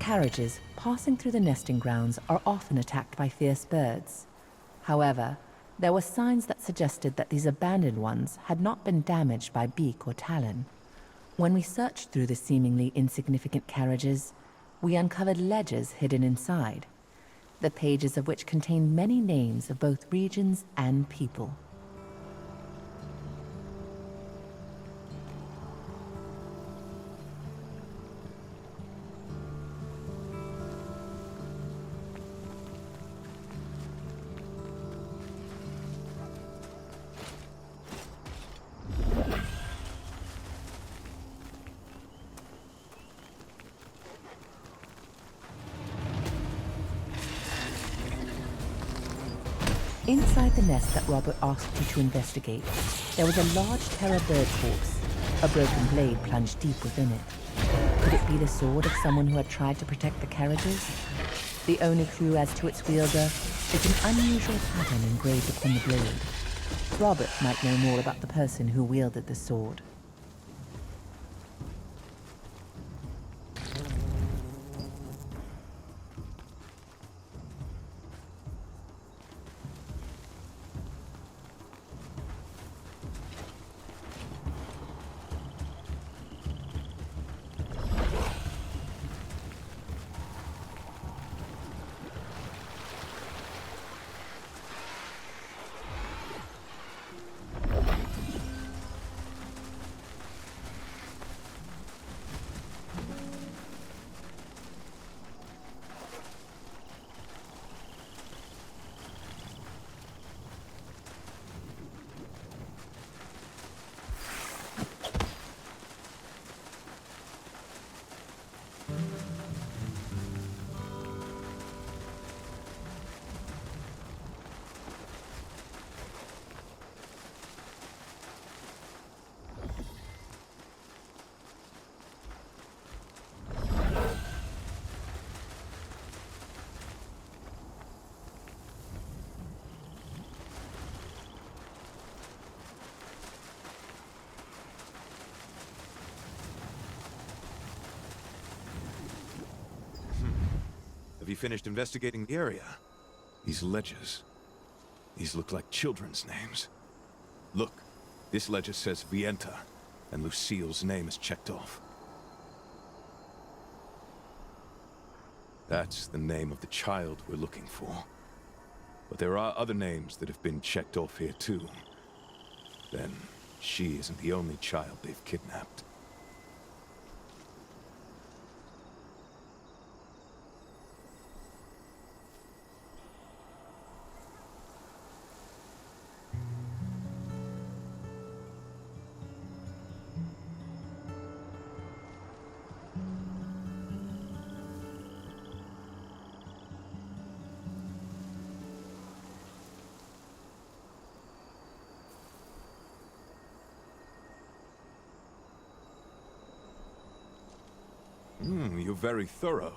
carriages passing through the nesting grounds are often attacked by fierce birds. However, there were signs that suggested that these abandoned ones had not been damaged by beak or talon. When we searched through the seemingly insignificant carriages, we uncovered ledgers hidden inside, the pages of which contained many names of both regions and people. Inside the nest that Robert asked you to investigate, there was a large terror bird corpse, a broken blade plunged deep within it. Could it be the sword of someone who had tried to protect the carriages? The only clue as to its wielder is an unusual pattern engraved upon the blade. Robert might know more about the person who wielded the sword. Have you finished investigating the area? These ledgers. These look like children's names. Look, this ledger says Vienta, and Lucille's name is checked off. That's the name of the child we're looking for. But there are other names that have been checked off here too. Then, she isn't the only child they've kidnapped. You're very thorough.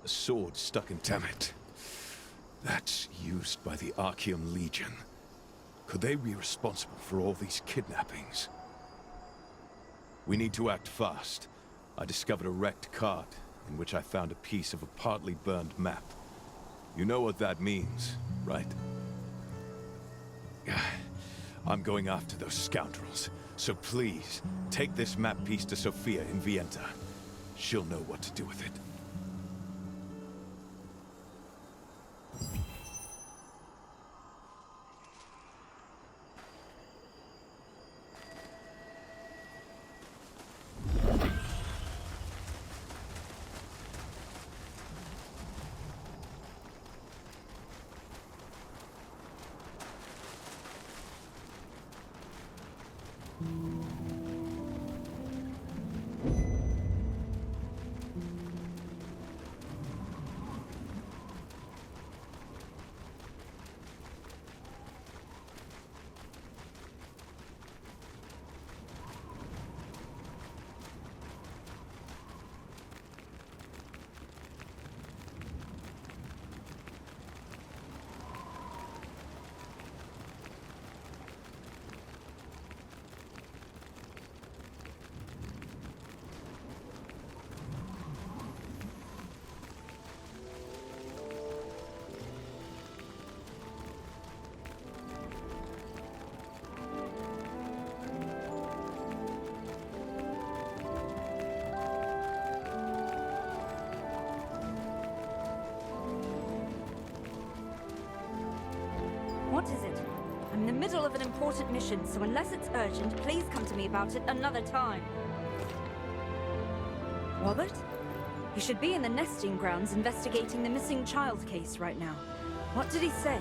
A sword stuck in Temet. That's used by the Archeum Legion. Could they be responsible for all these kidnappings? We need to act fast. I discovered a wrecked cart, in which I found a piece of a partly burned map. You know what that means, right? I'm going after those scoundrels, so please, take this map piece to Sophia in Vienta. She'll know what to do with it. What is it? I'm in the middle of an important mission, so unless it's urgent, please come to me about it another time. Robert? He should be in the nesting grounds investigating the missing child case right now. What did he say?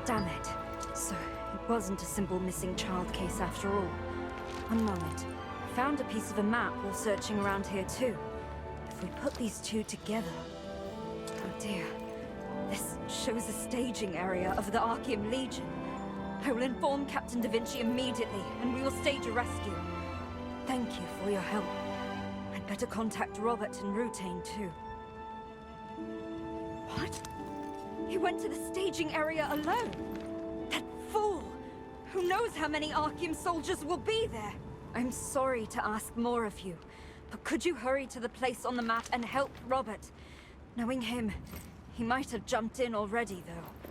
Damn it. So, it wasn't a simple missing child case after all. One moment. I found a piece of a map while searching around here too. If we put these two together... Oh dear. This shows a staging area of the Archeum Legion. I will inform Captain Da Vinci immediately, and we will stage a rescue. Thank you for your help. I'd better contact Robert and Rutain too. What? He went to the staging area alone? That fool! Who knows how many Archeum soldiers will be there? I'm sorry to ask more of you, but could you hurry to the place on the map and help Robert? Knowing him, he might have jumped in already, though.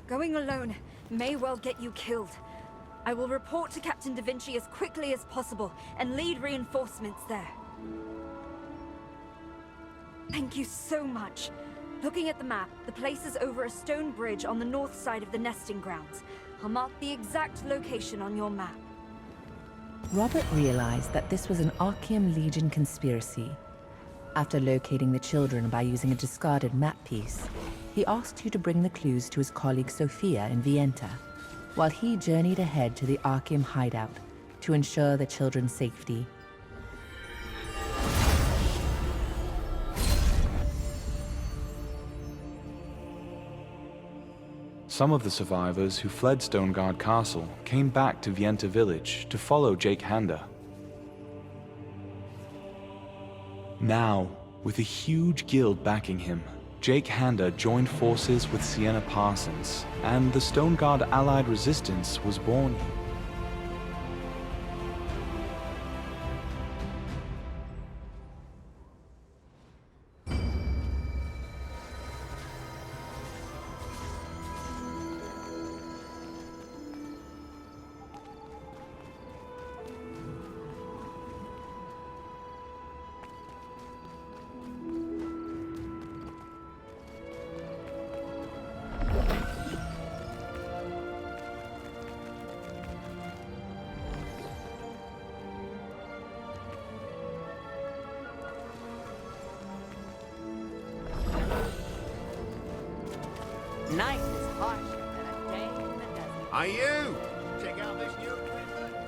Going alone may well get you killed. I will report to Captain Da Vinci as quickly as possible and lead reinforcements there. Thank you so much. Looking at the map, the place is over a stone bridge on the north side of the nesting grounds. I'll mark the exact location on your map. Robert realized that this was an Archeum Legion conspiracy. After locating the children by using a discarded map piece, he asked you to bring the clues to his colleague Sophia in Vienta, while he journeyed ahead to the Archeum hideout to ensure the children's safety. Some of the survivors who fled Stoneguard Castle came back to Vienta village to follow Jake Handa. Now, with a huge guild backing him, Jake Handa joined forces with Sienna Parsons, and the Stoneguard Allied Resistance was born. Night is harsher than a day in the desert. Hey, you! Check out this new equipment.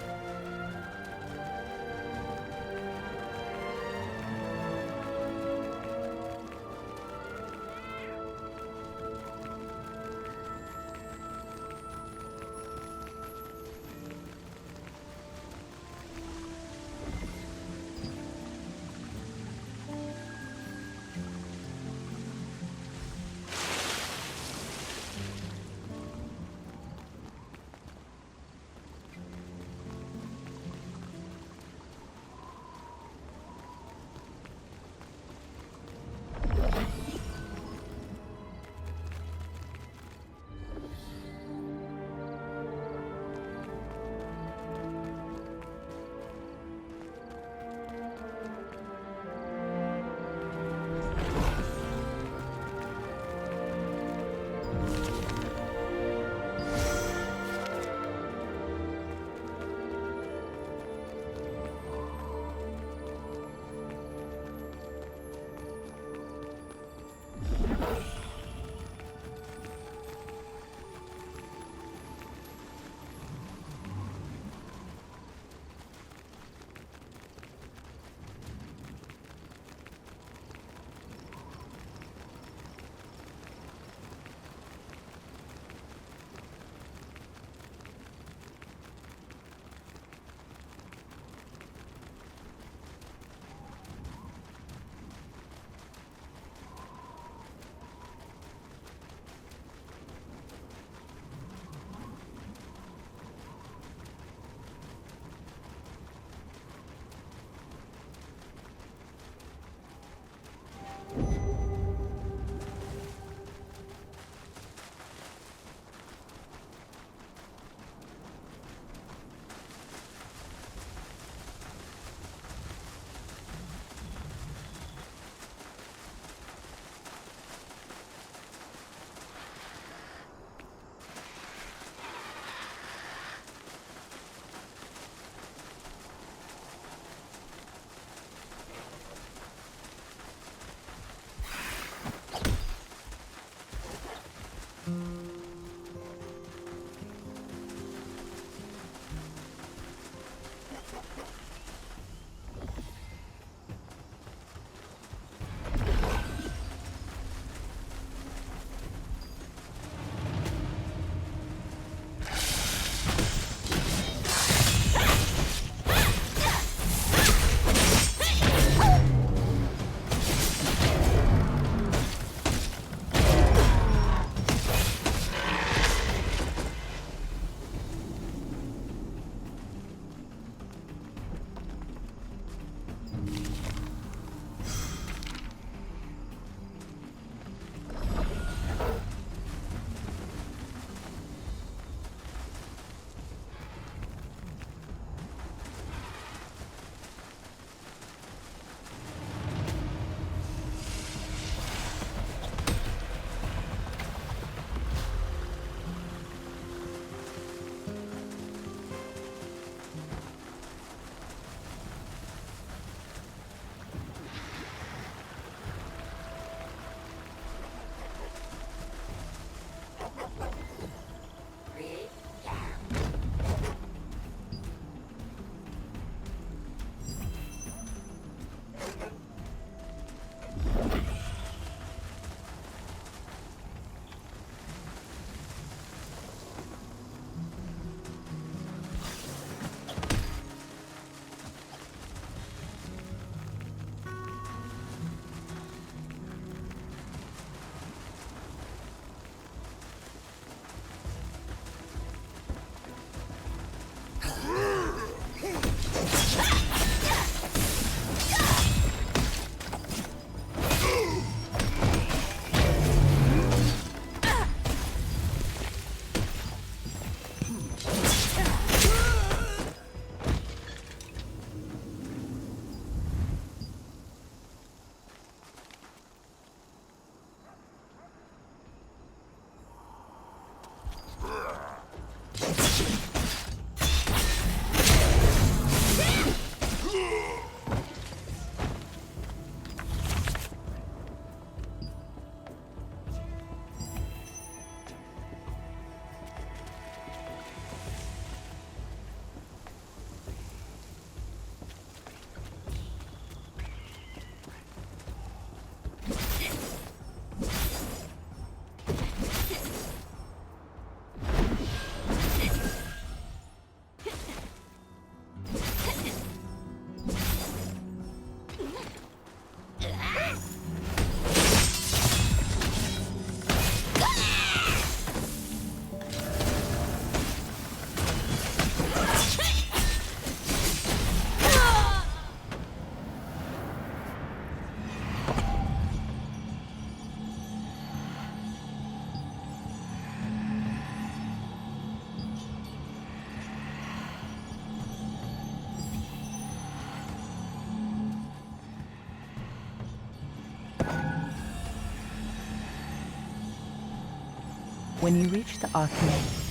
When you reach the Archeum...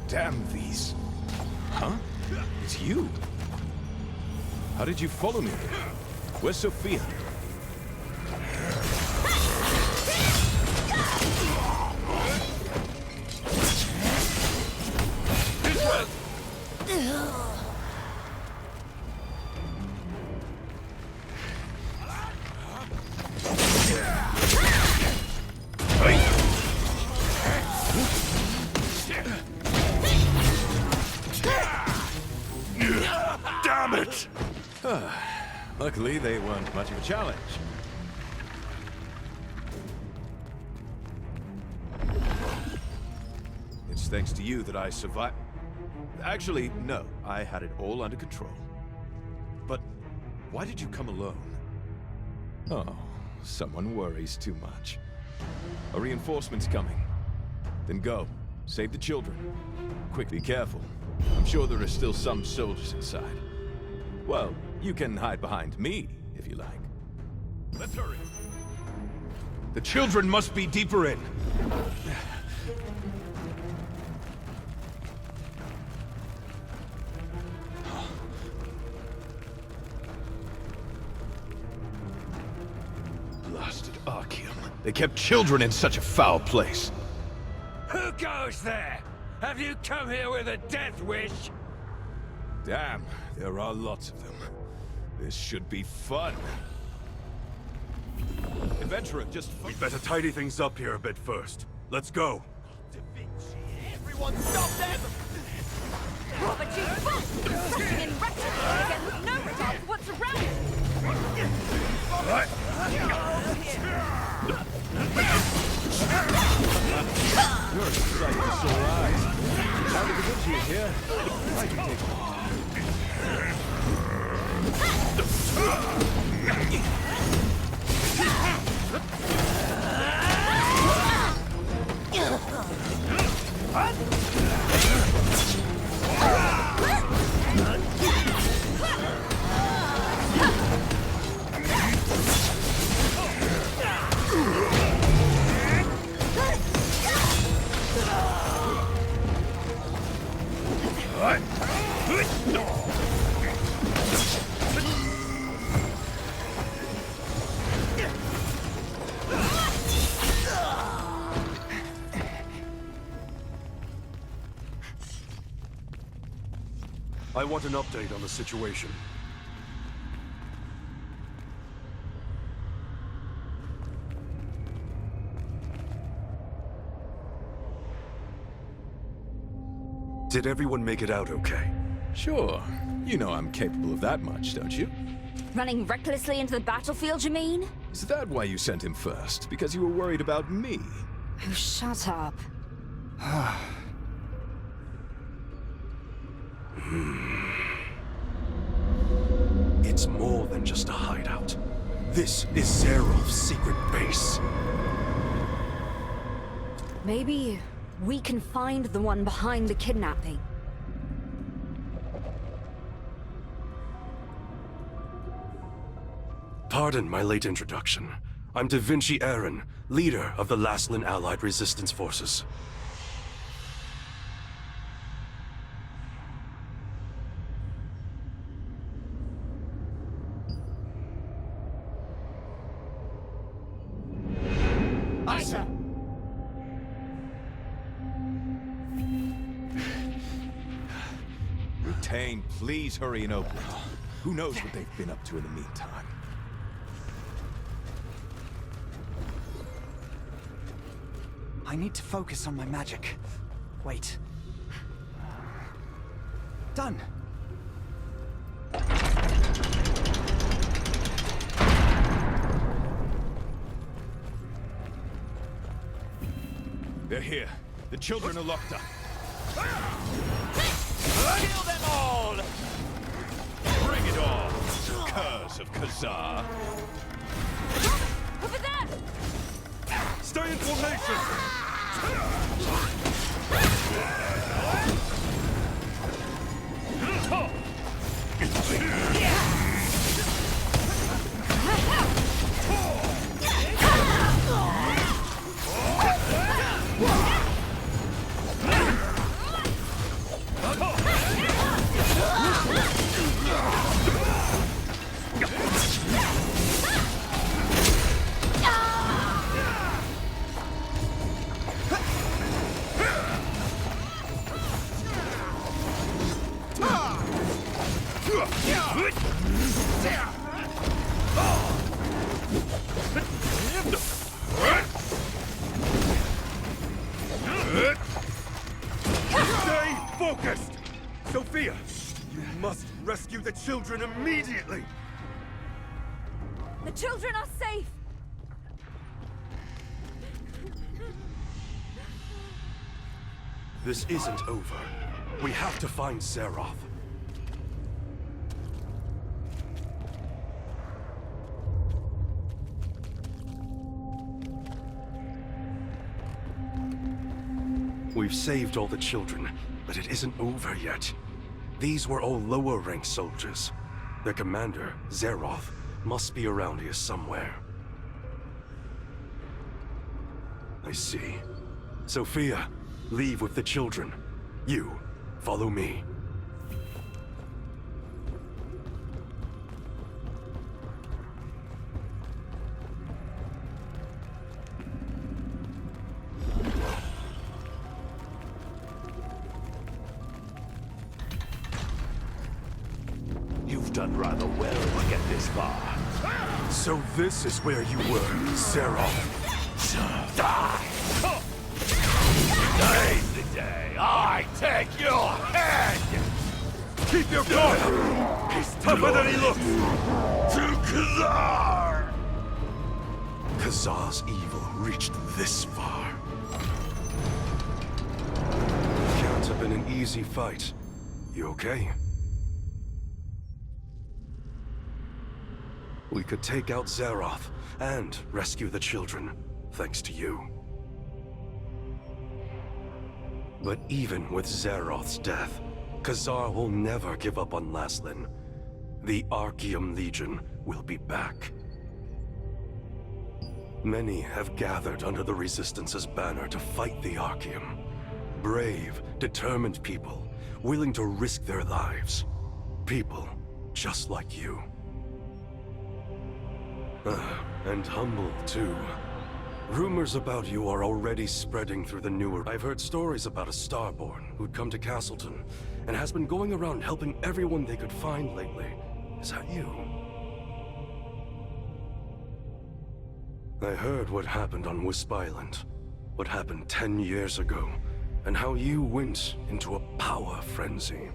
Damn these. Huh? It's you. How did you follow me here? Where's Sophia? Damn it! Luckily, they weren't much of a challenge. It's thanks to you that I survived. Actually, no. I had it all under control. But why did you come alone? Oh, someone worries too much. A reinforcement's coming. Then go. Save the children. Quick, be careful. I'm sure there are still some soldiers inside. Well, you can hide behind me, if you like. Let's hurry. The children must be deeper in. Blasted Archeum. They kept children in such a foul place. Who goes there? Have you come here with a death wish? Damn, there are lots of them. This should be fun. Adventurer, just... We'd better tidy things up here a bit first. Let's go. Da Vinci, everyone stop them! Robert G. Funk! Rushing in recklessly again with no regard for what's around him! You're a sight for sore eyes. Now that Da Vinci is here, I can take I want an update on the situation. Did everyone make it out okay? Sure. You know I'm capable of that much, don't you? Running recklessly into the battlefield, you mean? Is that why you sent him first? Because you were worried about me? Oh, shut up. It's more than just a hideout. This is Zerov's secret base. Maybe we can find the one behind the kidnapping. Pardon my late introduction. I'm Da Vinci Aaron, leader of the Laslan Allied Resistance Forces. Isa! Rutain, please hurry and open it. Who knows what they've been up to in the meantime? I need to focus on my magic. Wait. Done. They're here. The children are locked up. Kill them all! Bring it on, curs of Khazar. Over there! Stay in formation! Stay focused! Sophia, you must rescue the children immediately! The children are safe! This isn't over. We have to find Zeroth. We've saved all the children, but it isn't over yet. These were all lower-ranked soldiers. Their commander, Zeroth, must be around here somewhere. I see. Sophia, leave with the children. You, follow me. You've done rather well to get this far. So this is where you were, Zeroth. Die! Today's the day I take your head! Keep your guard up! He's tougher than he looks! To Khazar! Khazar's evil reached this far. Can't have been an easy fight. You okay? We could take out Zeroth and rescue the children, thanks to you. But even with Zeroth's death, Khazar will never give up on Laslin. The Archeum Legion will be back. Many have gathered under the Resistance's banner to fight the Archeum. Brave, determined people, willing to risk their lives. People just like you. And humble, too. Rumors about you are already spreading through the newer... I've heard stories about a Starborn who'd come to Castleton, and has been going around helping everyone they could find lately. Is that you? I heard what happened on Wisp Island. What happened 10 years ago, and how you went into a power frenzy.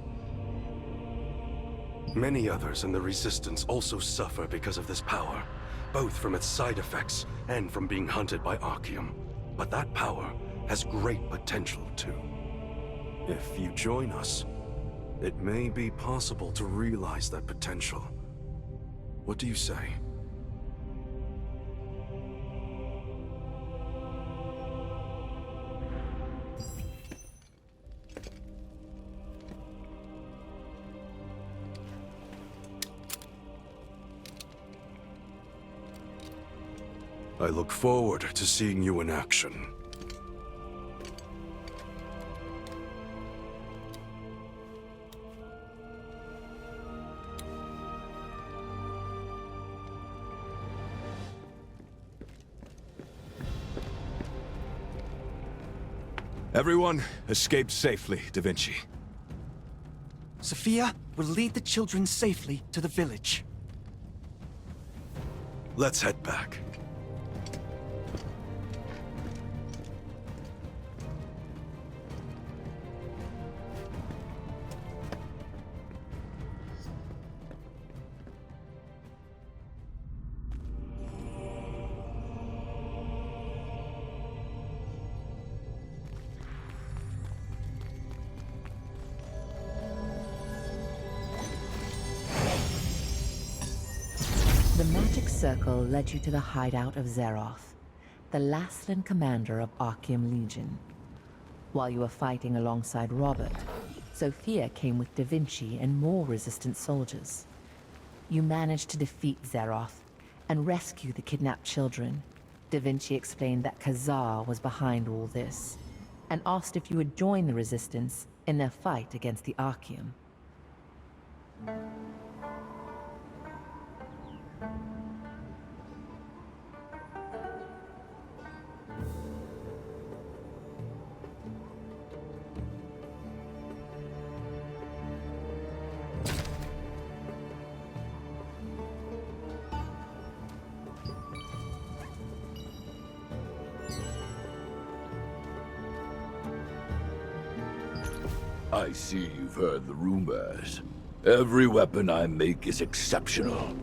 Many others in the Resistance also suffer because of this power. Both from its side effects and from being hunted by Archeum. But that power has great potential too. If you join us, it may be possible to realize that potential. What do you say? I look forward to seeing you in action. Everyone escaped safely, Da Vinci. Sophia will lead the children safely to the village. Let's head back. The magic circle led you to the hideout of Zeroth, the Laslin commander of Archeum Legion. While you were fighting alongside Robert, Sophia came with Da Vinci and more resistant soldiers. You managed to defeat Zeroth and rescue the kidnapped children. Da Vinci explained that Khazar was behind all this, and asked if you would join the Resistance in their fight against the Archeum. I see you've heard the rumors. Every weapon I make is exceptional.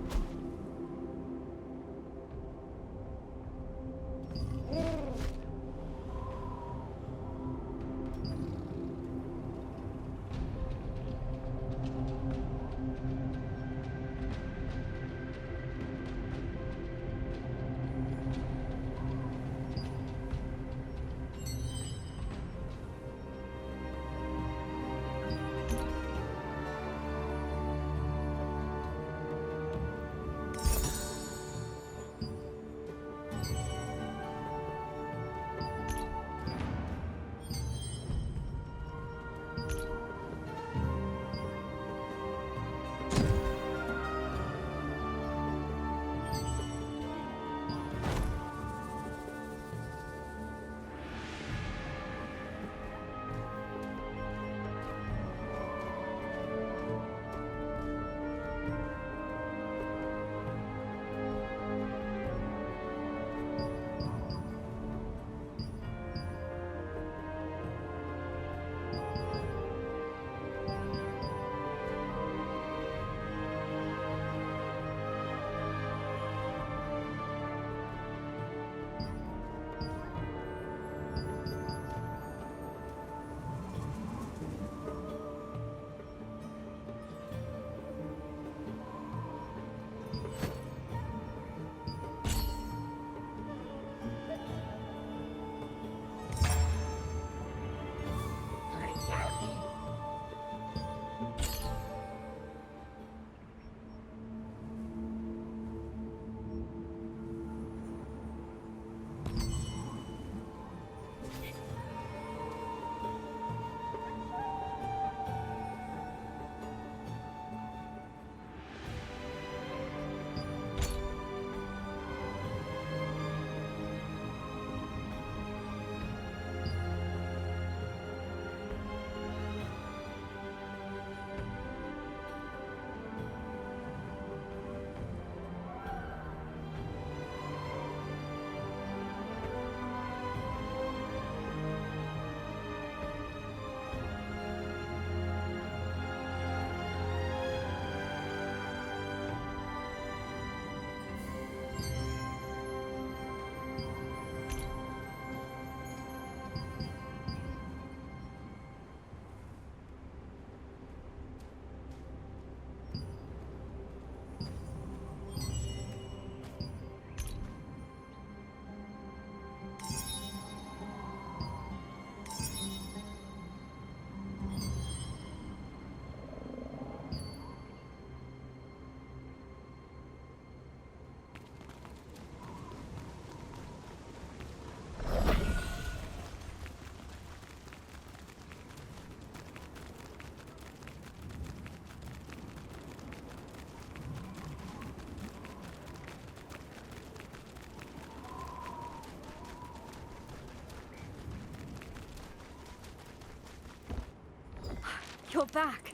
You're back.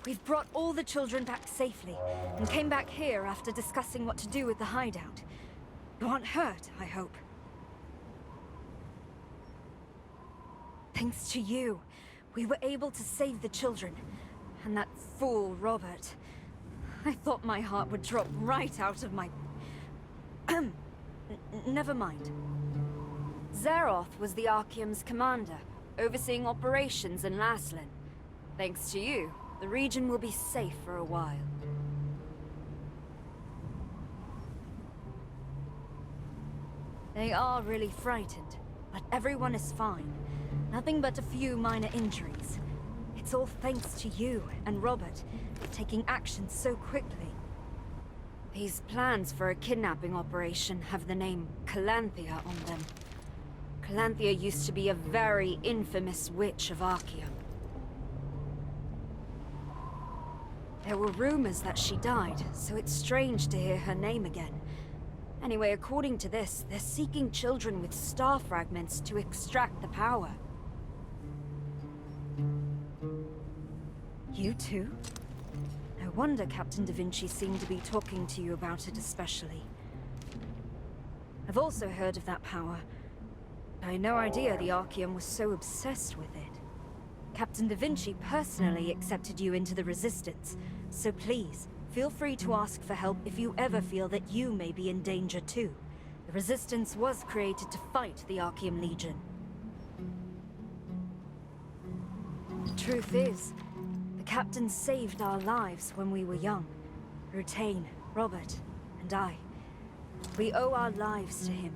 We've brought all the children back safely, and came back here after discussing what to do with the hideout. You aren't hurt, I hope. Thanks to you, we were able to save the children. And that fool, Robert. I thought my heart would drop right out of my... Never mind. Zeroth was the Archeum's commander, overseeing operations in Laslan. Thanks to you, the region will be safe for a while. They are really frightened, but everyone is fine. Nothing but a few minor injuries. It's all thanks to you and Robert, taking action so quickly. These plans for a kidnapping operation have the name Calanthea on them. Calanthea used to be a very infamous witch of Archeum. There were rumors that she died, so it's strange to hear her name again. Anyway, according to this, they're seeking children with star fragments to extract the power. You too? No wonder Captain Da Vinci seemed to be talking to you about it especially. I've also heard of that power. I had no idea the Archeum was so obsessed with it. Captain Da Vinci personally accepted you into the Resistance, so please, feel free to ask for help if you ever feel that you may be in danger too. The Resistance was created to fight the Archeum Legion. The truth is, the Captain saved our lives when we were young. Rutain, Robert, and I. We owe our lives to him,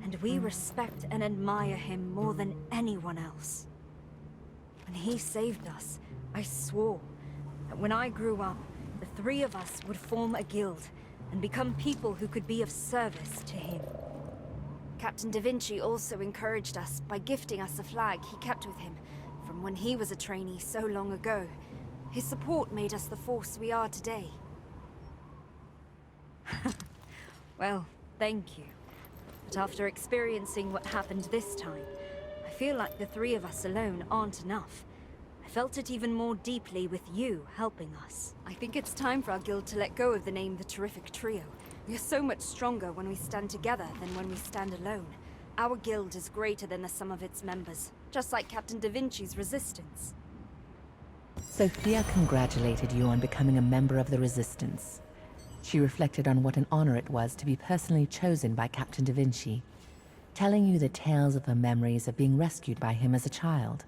and we respect and admire him more than anyone else. When he saved us, I swore that when I grew up, the three of us would form a guild and become people who could be of service to him. Captain Da Vinci also encouraged us by gifting us a flag he kept with him from when he was a trainee so long ago. His support made us the force we are today. Well, thank you. But after experiencing what happened this time, I feel like the three of us alone aren't enough. I felt it even more deeply with you helping us. I think it's time for our guild to let go of the name the Terrific Trio. We are so much stronger when we stand together than when we stand alone. Our guild is greater than the sum of its members, just like Captain Da Vinci's Resistance. Sophia congratulated you on becoming a member of the Resistance. She reflected on what an honor it was to be personally chosen by Captain Da Vinci, telling you the tales of her memories of being rescued by him as a child.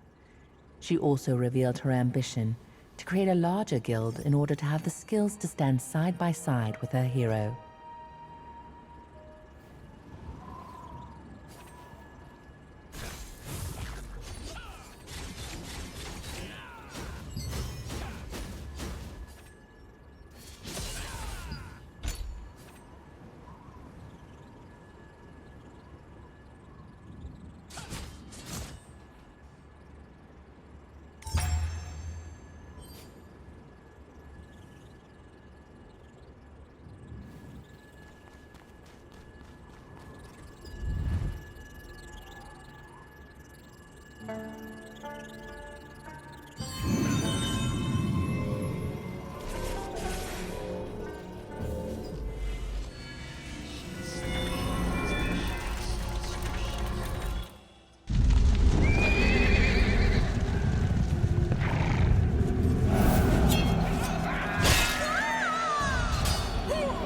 She also revealed her ambition to create a larger guild in order to have the skills to stand side by side with her hero.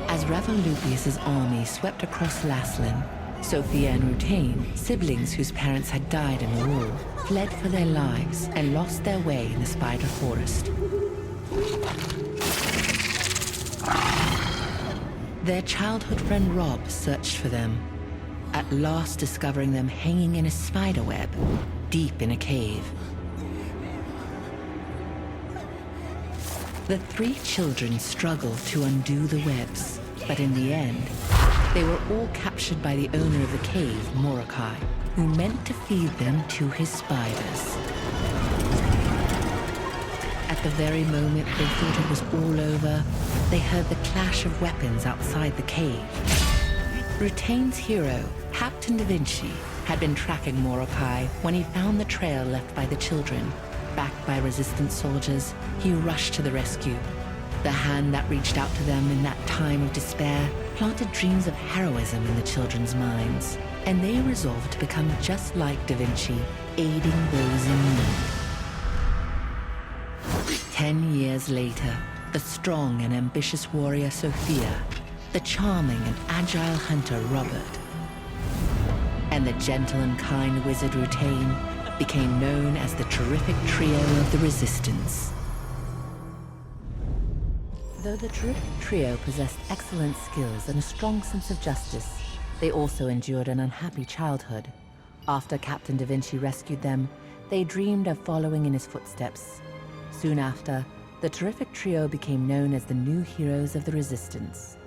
As Ravolupius's army swept across Laslan, Sophia and Rutain, siblings whose parents had died in the war, fled for their lives and lost their way in the Spider Forest. Their childhood friend Rob searched for them, at last discovering them hanging in a spiderweb, deep in a cave. The three children struggled to undo the webs, but in the end, they were all captured by the owner of the cave, Mordecai, who meant to feed them to his spiders. At the very moment they thought it was all over, they heard the clash of weapons outside the cave. Rutain's hero, Captain Da Vinci, had been tracking Mordecai when he found the trail left by the children. Backed by resistance soldiers, he rushed to the rescue. The hand that reached out to them in that time of despair planted dreams of heroism in the children's minds, and they resolved to become just like Da Vinci, aiding those in need. 10 years later, the strong and ambitious warrior Sophia, the charming and agile hunter Robert, and the gentle and kind wizard Rutain became known as the Terrific Trio of the Resistance. Though the Terrific Trio possessed excellent skills and a strong sense of justice, they also endured an unhappy childhood. After Captain Da Vinci rescued them, they dreamed of following in his footsteps. Soon after, the Terrific Trio became known as the new heroes of the Resistance.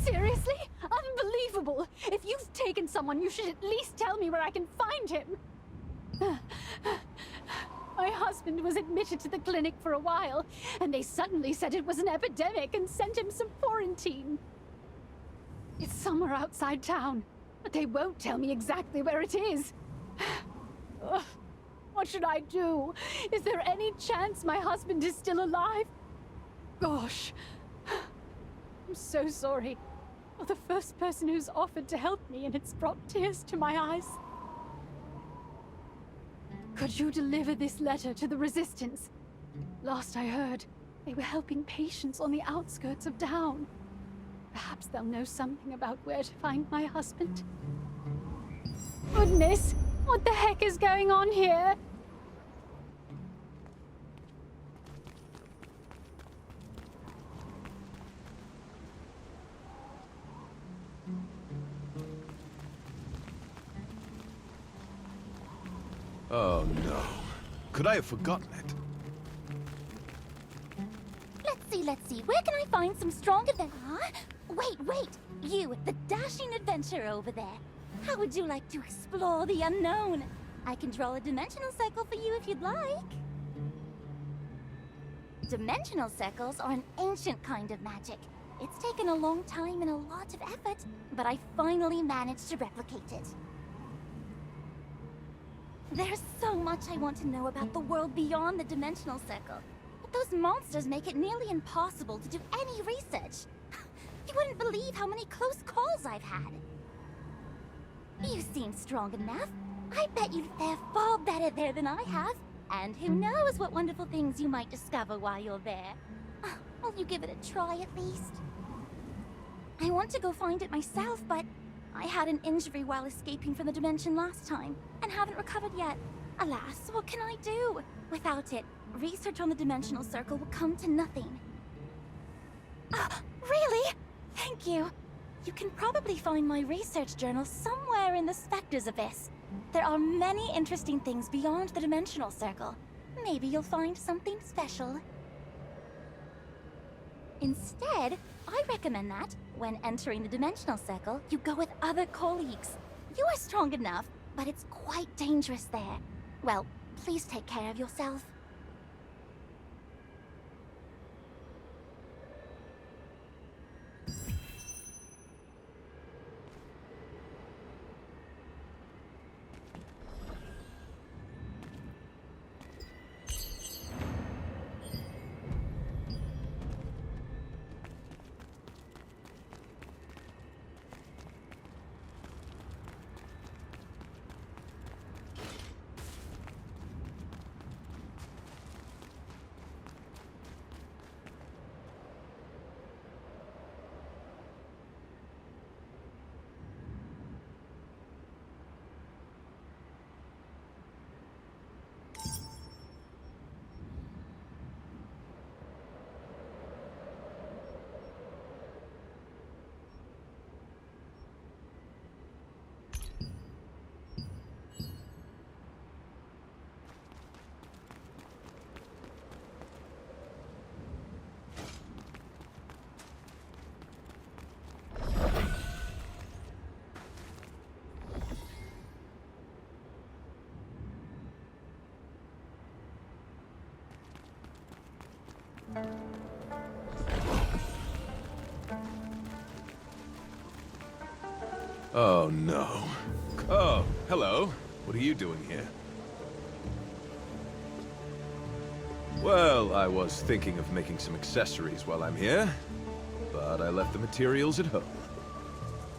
Seriously? Unbelievable! If you've taken someone, you should at least tell me where I can find him! My husband was admitted to the clinic for a while, and they suddenly said it was an epidemic and sent him some quarantine. It's somewhere outside town, but they won't tell me exactly where it is. Ugh, what should I do? Is there any chance my husband is still alive? Gosh. I'm so sorry. You're the first person who's offered to help me, and it's brought tears to my eyes. Could you deliver this letter to the Resistance? Last I heard, they were helping patients on the outskirts of town. Perhaps they'll know something about where to find my husband. Goodness, what the heck is going on here? Oh no. Could I have forgotten it? Let's see. Where can I find some strong adventure? Huh? Wait. You, the dashing adventurer over there. How would you like to explore the unknown? I can draw a dimensional circle for you if you'd like. Dimensional circles are an ancient kind of magic. It's taken a long time and a lot of effort, but I finally managed to replicate it. There's so much I want to know about the world beyond the dimensional circle. But those monsters make it nearly impossible to do any research. You wouldn't believe how many close calls I've had. You seem strong enough. I bet you'd fare far better there than I have. And who knows what wonderful things you might discover while you're there. Will you give it a try at least? I want to go find it myself, but I had an injury while escaping from the dimension last time, and haven't recovered yet. Alas, what can I do? Without it, research on the dimensional circle will come to nothing. Really? Thank you. You can probably find my research journal somewhere in the Spectre's Abyss. There are many interesting things beyond the dimensional circle. Maybe you'll find something special. Instead, I recommend that, when entering the dimensional circle, you go with other colleagues. You are strong enough, but it's quite dangerous there. Well, please take care of yourself. Oh no. Oh, hello. What are you doing here? Well, I was thinking of making some accessories while I'm here, but I left the materials at home.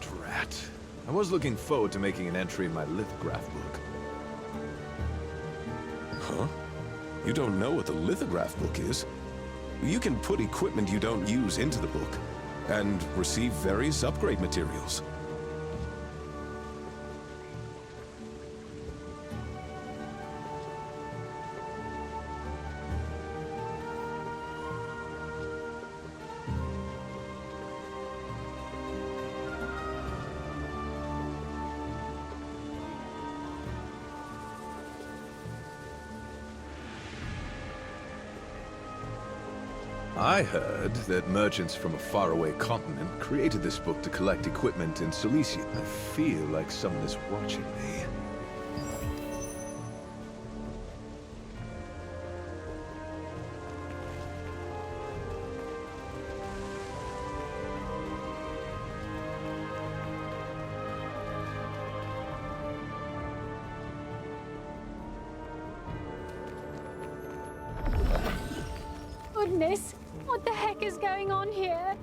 Drat. I was looking forward to making an entry in my lithograph book. Huh? You don't know what the lithograph book is? You can put equipment you don't use into the book, and receive various upgrade materials. I heard that merchants from a faraway continent created this book to collect equipment in Cilicia. I feel like someone is watching me. Goodness, what the heck is going on here?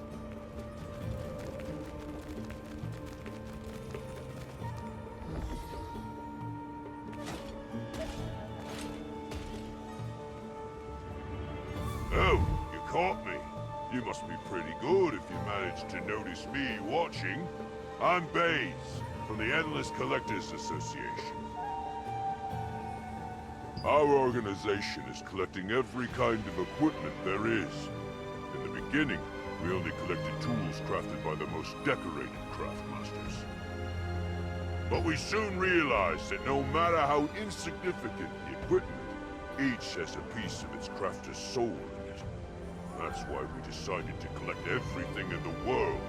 Oh, you caught me. You must be pretty good if you managed to notice me watching. I'm Baze, from the Endless Collectors Association. Our organization is collecting every kind of equipment there is. In the beginning, we only collected tools crafted by the most decorated craftmasters. But we soon realized that no matter how insignificant the equipment, each has a piece of its crafter's soul in it. That's why we decided to collect everything in the world.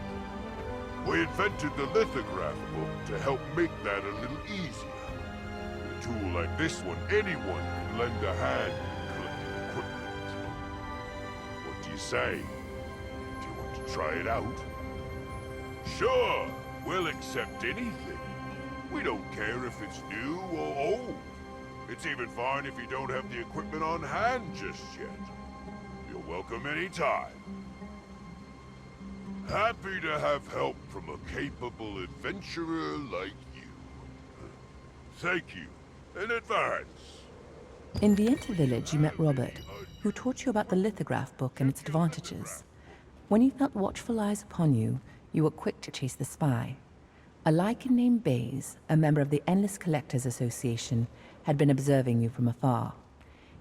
We invented the lithograph book to help make that a little easier. With a tool like this one, anyone can lend a hand in collecting equipment. What do you say? Do you want to try it out? Sure, we'll accept anything. We don't care if it's new or old. It's even fine if you don't have the equipment on hand just yet. You're welcome anytime. Happy to have help from a capable adventurer like you. Thank you in advance. In Vienta Village, you met Robert, who taught you about the lithograph book and its advantages. When you felt watchful eyes upon you, you were quick to chase the spy. A Lycan named Baze, a member of the Endless Collectors Association, had been observing you from afar.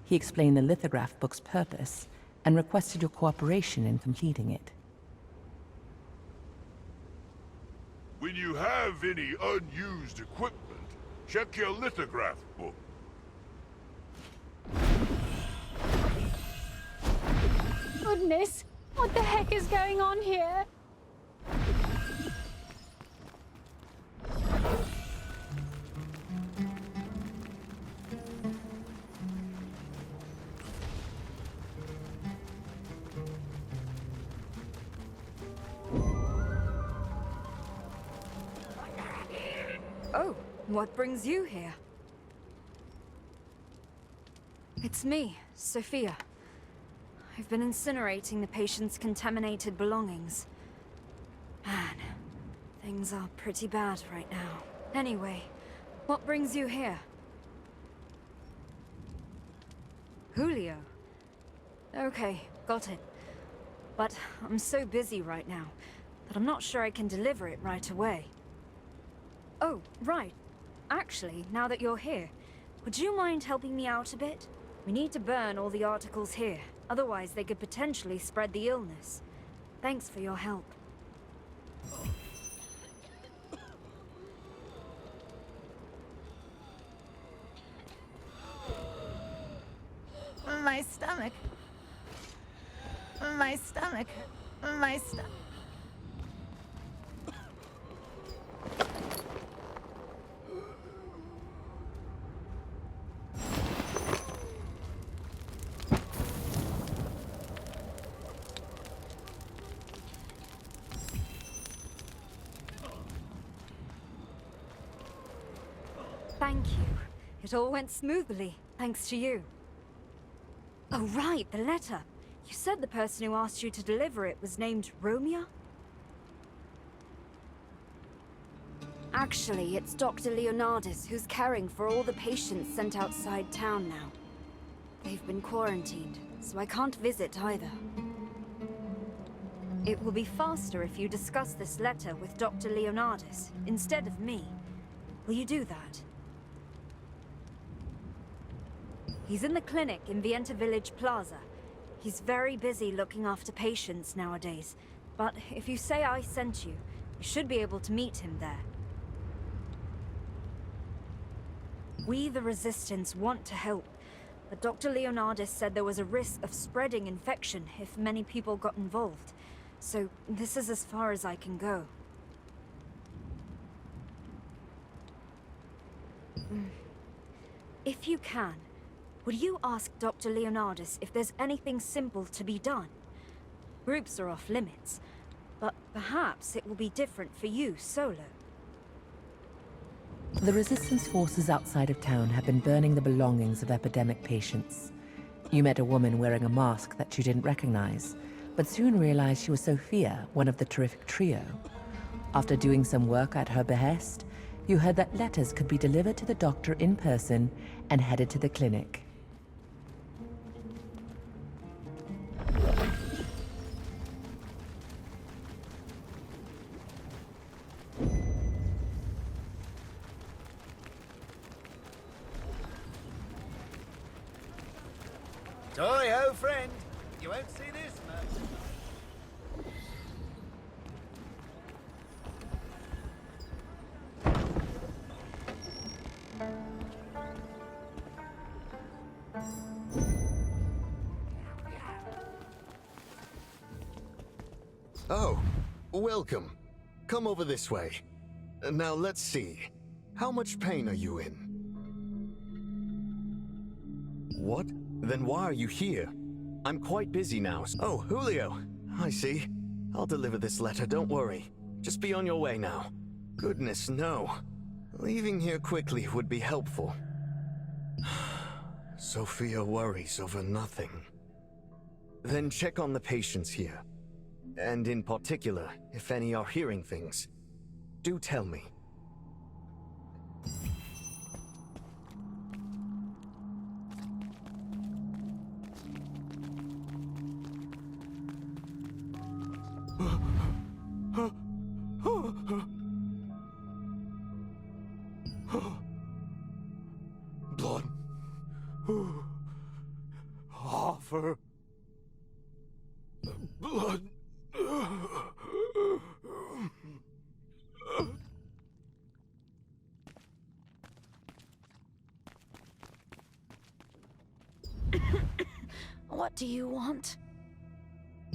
He explained the lithograph book's purpose and requested your cooperation in completing it. When you have any unused equipment, check your lithograph book. Goodness, what the heck is going on here? Oh, what brings you here? It's me, Sophia. I've been incinerating the patient's contaminated belongings. Man, things are pretty bad right now. Anyway, what brings you here? Julio. Okay, got it. But I'm so busy right now that I'm not sure I can deliver it right away. Oh, right. Actually, now that you're here, would you mind helping me out a bit? We need to burn all the articles here. Otherwise, they could potentially spread the illness. Thanks for your help. My stomach. My stomach. My stomach. Thank you. It all went smoothly, thanks to you. Oh, right, the letter. You said the person who asked you to deliver it was named Romeo? Actually, it's Dr. Leonardis who's caring for all the patients sent outside town now. They've been quarantined, so I can't visit either. It will be faster if you discuss this letter with Dr. Leonardis instead of me. Will you do that? He's in the clinic in Vienta Village Plaza. He's very busy looking after patients nowadays, but if you say I sent you, you should be able to meet him there. We, the Resistance, want to help, but Dr. Leonardis said there was a risk of spreading infection if many people got involved. So this is as far as I can go. If you can, would you ask Dr. Leonardis if there's anything simple to be done? Groups are off limits, but perhaps it will be different for you solo. The Resistance forces outside of town have been burning the belongings of epidemic patients. You met a woman wearing a mask that you didn't recognize, but soon realized she was Sophia, one of the Terrific Trio. After doing some work at her behest, you heard that letters could be delivered to the doctor in person and headed to the clinic. Toy-ho, friend. You won't see this much. Oh, welcome. Come over this way. Now let's see. How much pain are you in? What? Then why are you here? I'm quite busy now. Oh, Julio. I see. I'll deliver this letter, don't worry. Just be on your way now. Goodness, no. Leaving here quickly would be helpful. Sophia worries over nothing. Then check on the patients here. And in particular, if any are hearing things. Do tell me. Blood. Offer. Blood. What do you want?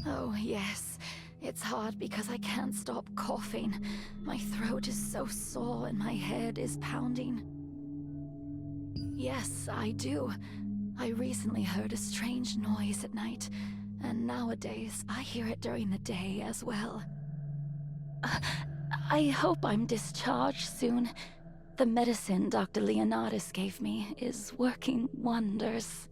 Oh, yes. It's hard because I can't stop coughing. My throat is so sore and my head is pounding. Yes, I do. I recently heard a strange noise at night, and nowadays I hear it during the day as well. I hope I'm discharged soon. The medicine Dr. Leonardis gave me is working wonders.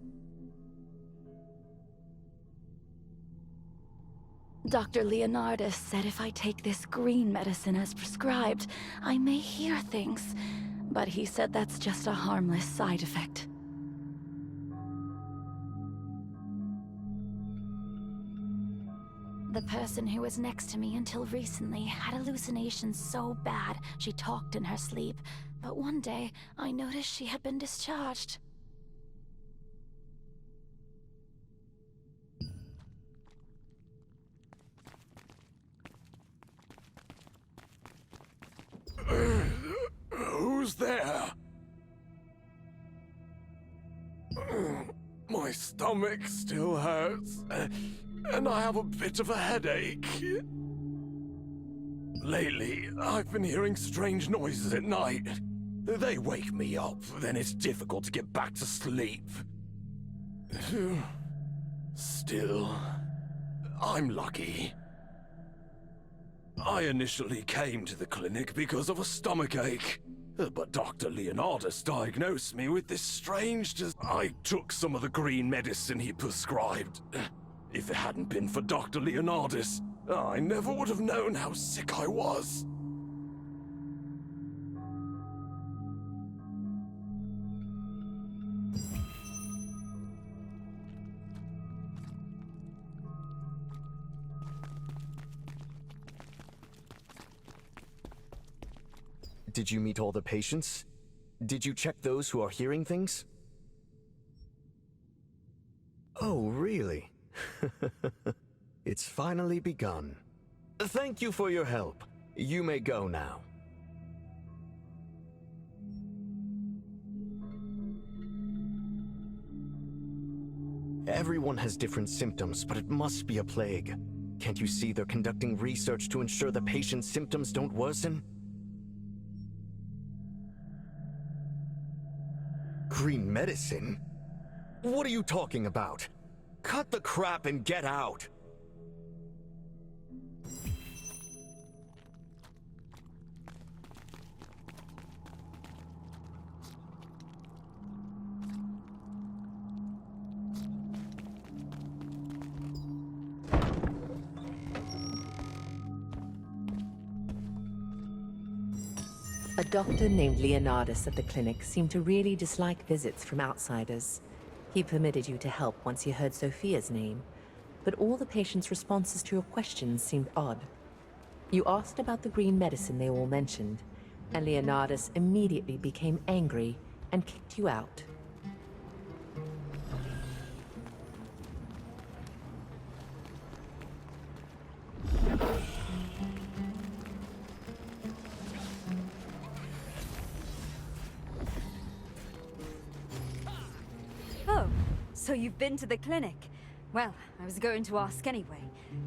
Dr. Leonardis said if I take this green medicine as prescribed, I may hear things, but he said that's just a harmless side effect. The person who was next to me until recently had hallucinations so bad she talked in her sleep, but one day I noticed she had been discharged. Who's there? My stomach still hurts, and I have a bit of a headache. Lately, I've been hearing strange noises at night. They wake me up, then it's difficult to get back to sleep. Still, I'm lucky. I initially came to the clinic because of a stomachache, but Dr. Leonardis diagnosed me with this strange I took some of the green medicine he prescribed. If it hadn't been for Dr. Leonardis, I never would have known how sick I was. Did you meet all the patients? Did you check those who are hearing things? Oh, really? It's finally begun. Thank you for your help. You may go now. Everyone has different symptoms, but it must be a plague. Can't you see they're conducting research to ensure the patient's symptoms don't worsen? Green medicine? What are you talking about? Cut the crap and get out! A doctor named Leonardus at the clinic seemed to really dislike visits from outsiders. He permitted you to help once he heard Sophia's name, but all the patients' responses to your questions seemed odd. You asked about the green medicine they all mentioned, and Leonardus immediately became angry and kicked you out. Oh, so you've been to the clinic. Well, I was going to ask anyway.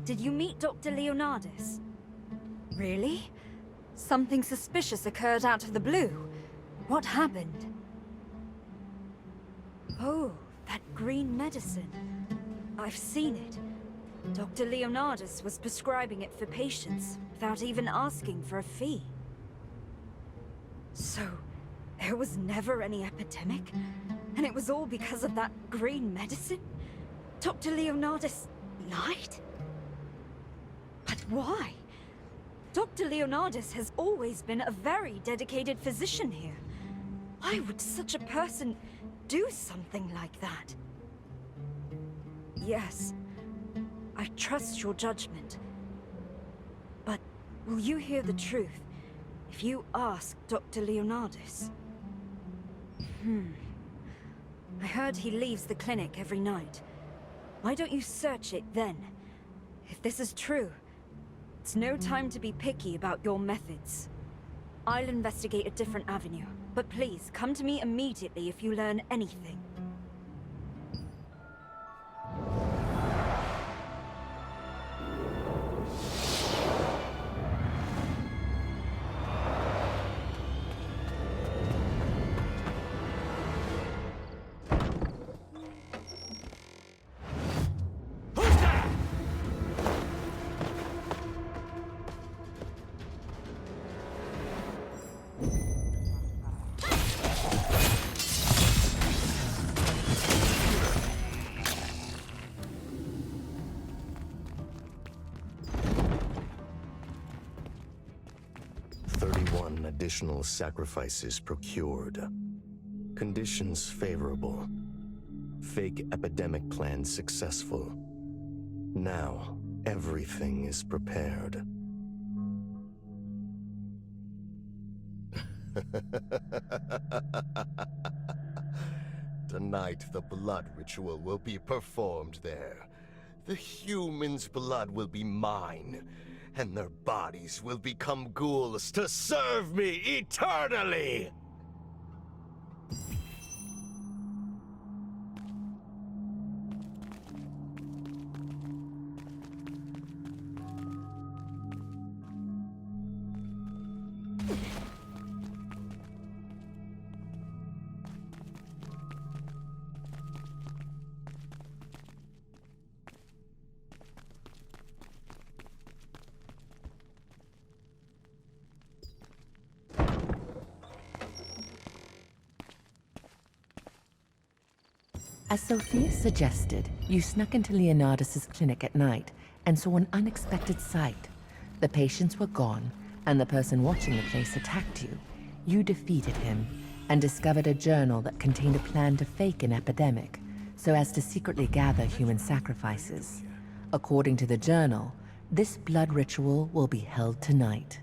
Did you meet Dr. Leonardus? Really? Something suspicious occurred out of the blue. What happened? Oh, that green medicine. I've seen it. Dr. Leonardus was prescribing it for patients without even asking for a fee. So, there was never any epidemic? And it was all because of that green medicine? Dr. Leonardus lied? But why? Dr. Leonardus has always been a very dedicated physician here. Why would such a person do something like that? Yes, I trust your judgment. But will you hear the truth if you ask Dr. Leonardus? I heard he leaves the clinic every night. Why don't you search it then? If this is true, it's no time to be picky about your methods. I'll investigate a different avenue, but please come to me immediately if you learn anything. Additional sacrifices procured. Conditions favorable. Fake epidemic plan successful. Now, everything is prepared. Tonight, the blood ritual will be performed there. The humans' blood will be mine, and their bodies will become ghouls to serve me eternally! As Sophia suggested, you snuck into Leonardus's clinic at night and saw an unexpected sight. The patients were gone, and the person watching the place attacked you. You defeated him and discovered a journal that contained a plan to fake an epidemic so as to secretly gather human sacrifices. According to the journal, this blood ritual will be held tonight.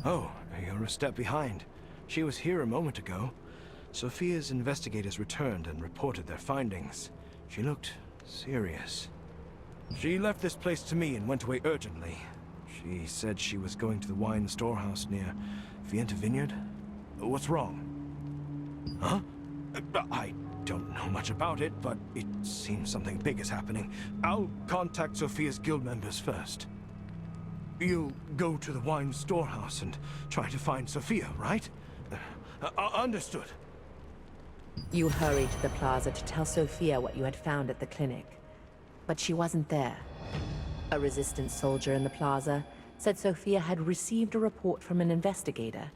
Oh, you're a step behind. She was here a moment ago. Sophia's investigators returned and reported their findings. She looked serious. She left this place to me and went away urgently. She said she was going to the wine storehouse near Fienta Vineyard. What's wrong? Huh? I don't know much about it, but it seems something big is happening. I'll contact Sophia's guild members first. You'll go to the wine storehouse and try to find Sophia, right? Understood. You hurried to the plaza to tell Sophia what you had found at the clinic. But she wasn't there. A resistance soldier in the plaza said Sophia had received a report from an investigator,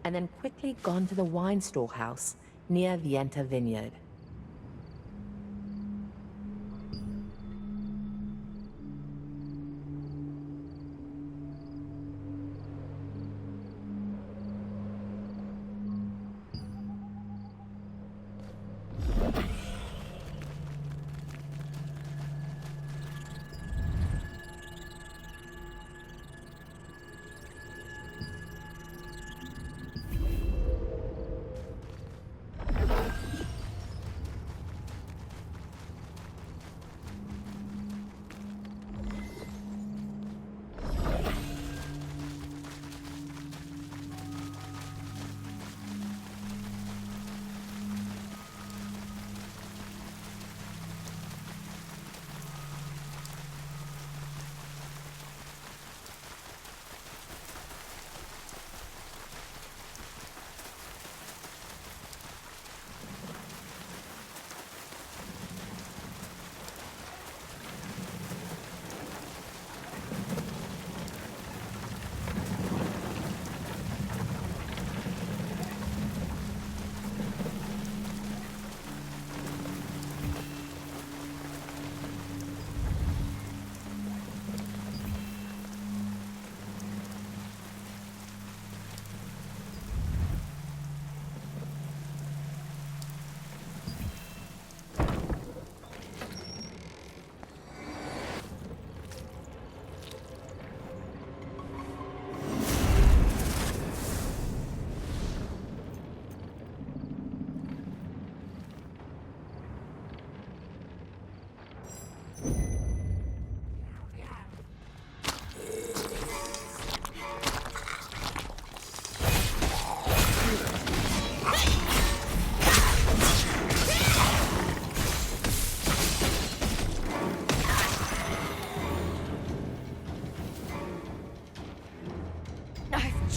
and then quickly gone to the wine storehouse near Vienta Vineyard.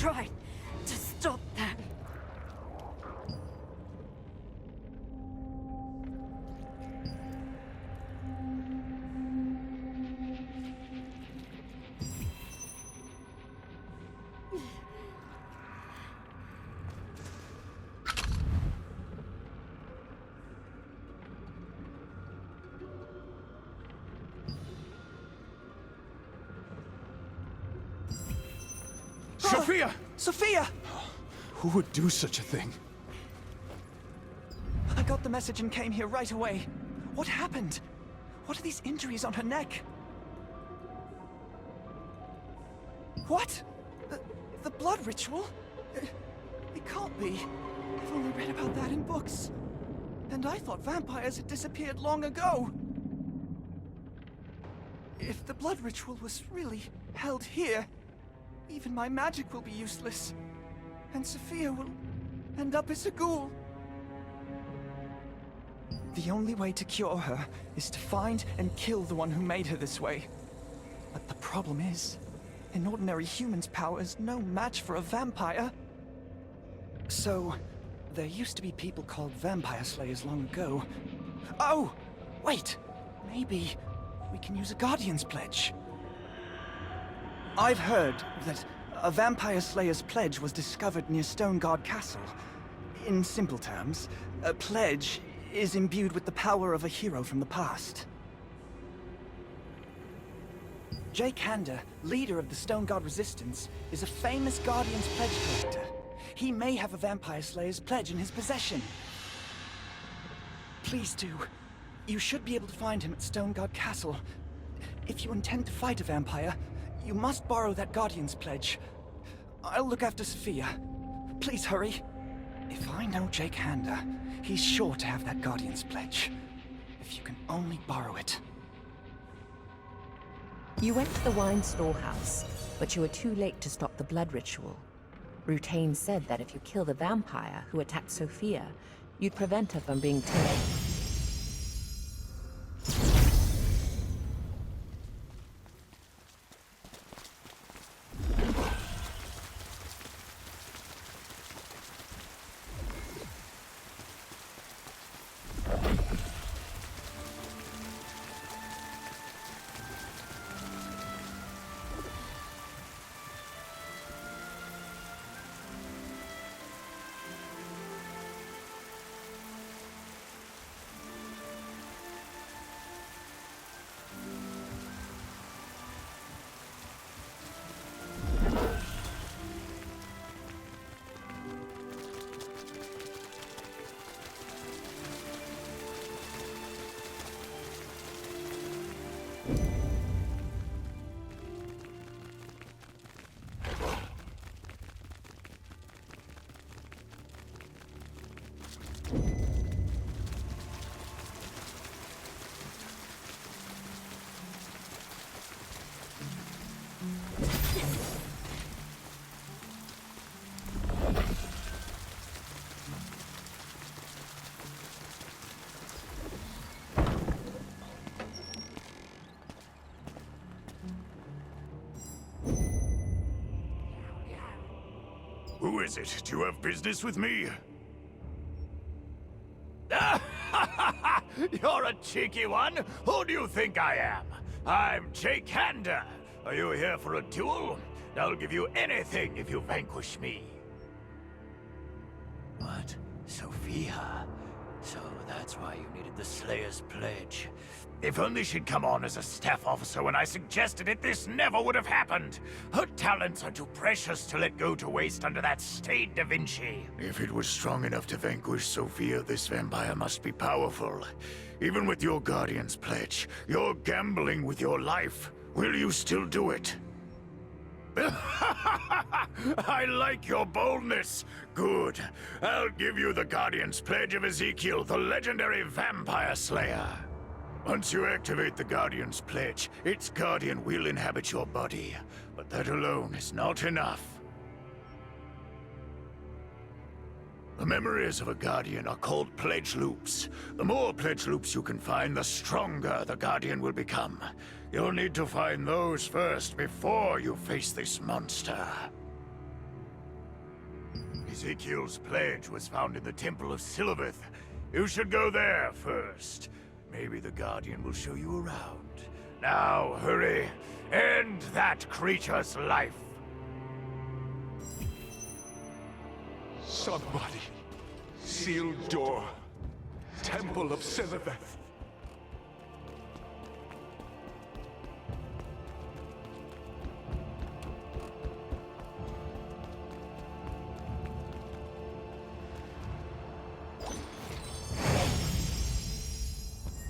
Tried to stop them. Sophia! Sophia! Who would do such a thing? I got the message and came here right away. What happened? What are these injuries on her neck? What? The blood ritual? It can't be. I've only read about that in books. And I thought vampires had disappeared long ago. If the blood ritual was really held here, even my magic will be useless. And Sophia will end up as a ghoul. The only way to cure her is to find and kill the one who made her this way. But the problem is, an ordinary human's power is no match for a vampire. So, there used to be people called vampire slayers long ago. Oh! Wait! Maybe we can use a Guardian's Pledge. I've heard that a Vampire Slayer's pledge was discovered near Stoneguard Castle. In simple terms, a pledge is imbued with the power of a hero from the past. Jake Hander, leader of the Stoneguard Resistance, is a famous Guardian's Pledge collector. He may have a Vampire Slayer's pledge in his possession. Please do. You should be able to find him at Stoneguard Castle. If you intend to fight a vampire, you must borrow that Guardian's Pledge. I'll look after Sophia. Please hurry. If I know Jake Hander, he's sure to have that Guardian's Pledge. If you can only borrow it. You went to the wine storehouse, but you were too late to stop the blood ritual. Rutain said that if you kill the vampire who attacked Sophia, You'd prevent her from being taken. Who is it? Do you have business with me? You're a cheeky one. Who do you think I am? I'm Jake Handa. Are you here for a duel? I'll give you anything if you vanquish me. What? Sophia? So that's why you needed the Slayer's Pledge. If only she'd come on as a staff officer when I suggested it, this never would have happened. Her talents are too precious to let go to waste under that stained Da Vinci. If it was strong enough to vanquish Sophia, this vampire must be powerful. Even with your Guardian's Pledge, you're gambling with your life. Will you still do it? I like your boldness. Good. I'll give you the Guardian's Pledge of Ezekiel, the legendary vampire slayer. Once you activate the Guardian's Pledge, its Guardian will inhabit your body. But that alone is not enough. The memories of a Guardian are called Pledge Loops. The more Pledge Loops you can find, the stronger the Guardian will become. You'll need to find those first before you face this monster. Ezekiel's pledge was found in the Temple of Silverth. You should go there first. Maybe the Guardian will show you around. Now, hurry. End that creature's life. Somebody. Sealed door. Temple of Silverth.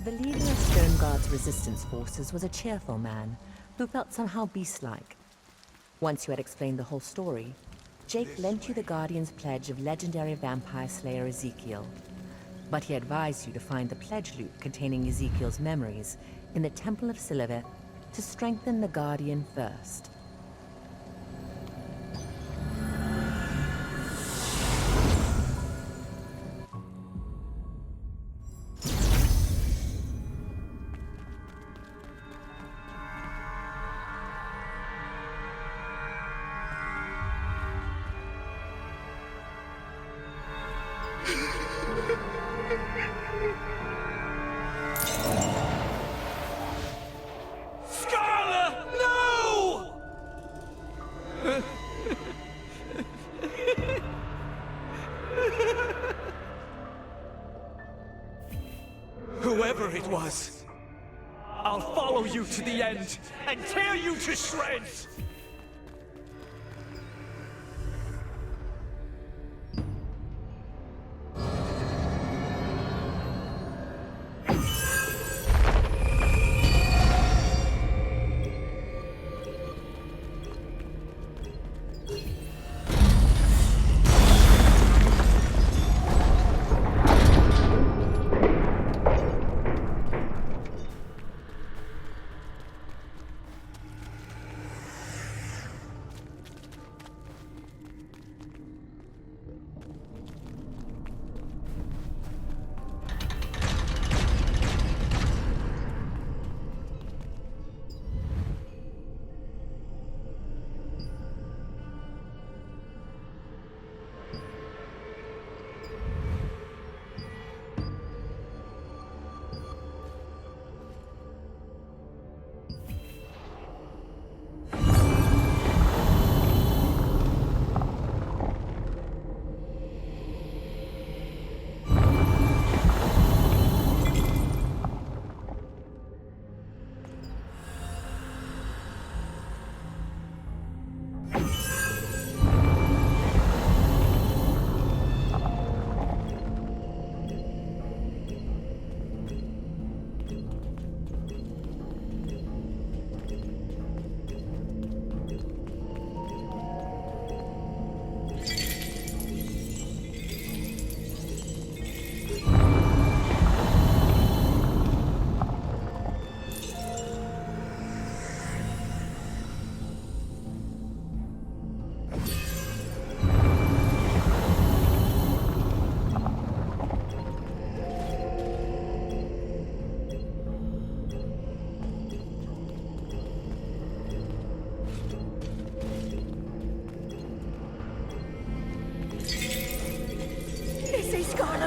The leader of Stoneguard's resistance forces was a cheerful man who felt somehow beast-like. Once you had explained the whole story, Jake lent you the Guardian's Pledge of legendary vampire slayer Ezekiel. But he advised you to find the pledge loop containing Ezekiel's memories in the Temple of Silverth to strengthen the Guardian first. Whoever it was, I'll follow you to the end and tear you to shreds!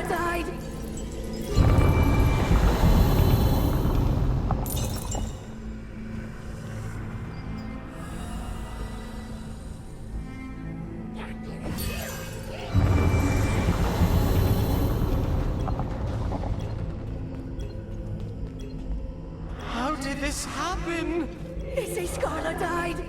Scarlet died! How did this happen? They say Scarlet died!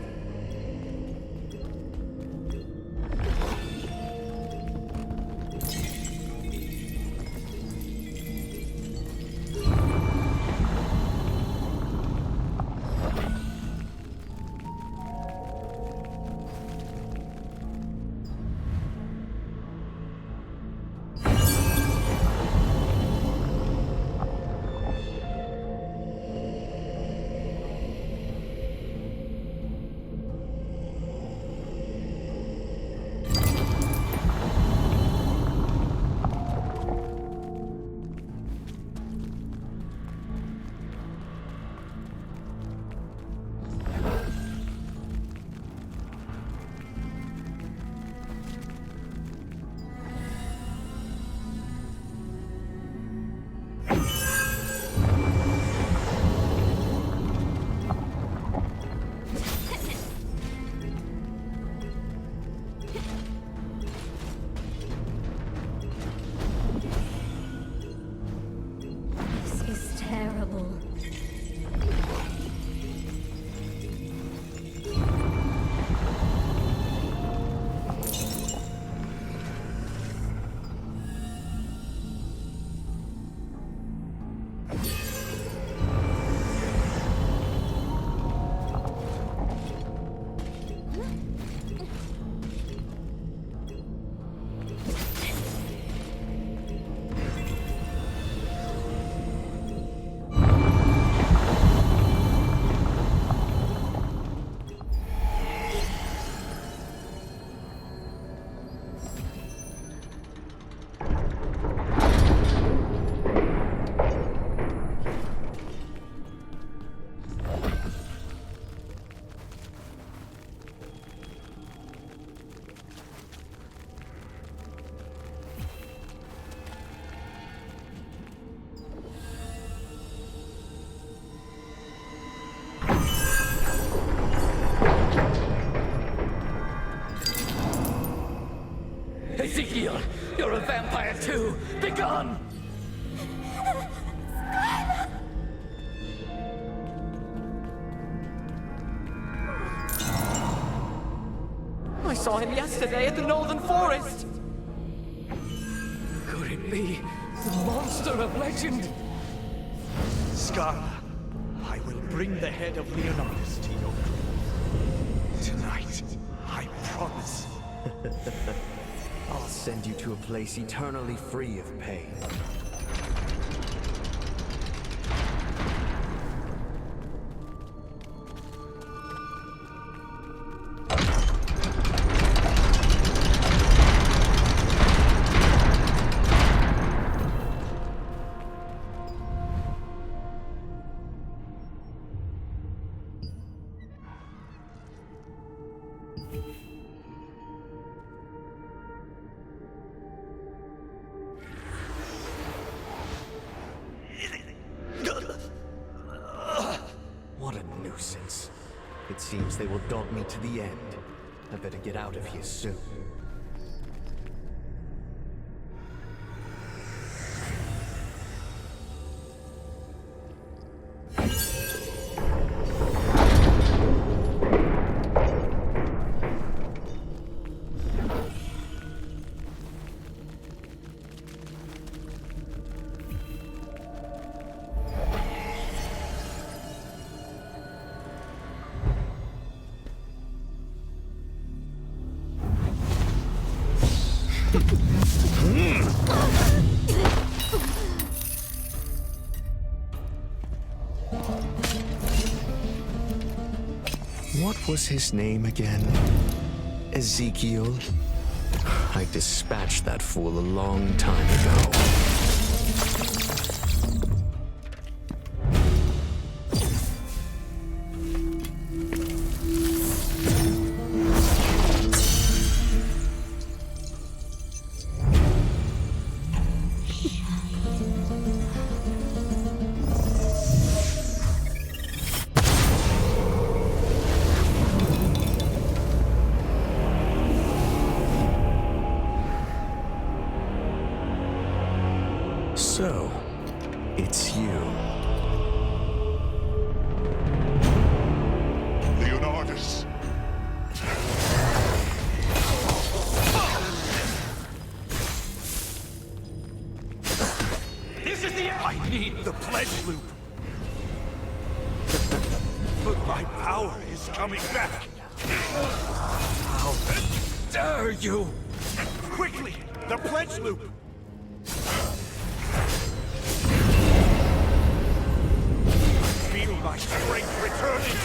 This is terrible. Ezekiel, you're a vampire too! Begone! I saw him yesterday at the Northern Forest! Could it be the monster of legend? Scarla, I will bring the head of Leonardus to your grave. Tonight, I promise. I'll send you to a place eternally free of pain. What a nuisance. It seems they will dog me to the end. I better get out of here soon. What was his name again? Ezekiel? I dispatched that fool a long time ago. So, it's you. Leonardus! This is the end! I need the pledge loop! But my power is coming back! How dare you! Quickly! The pledge loop! Feel my strength returning!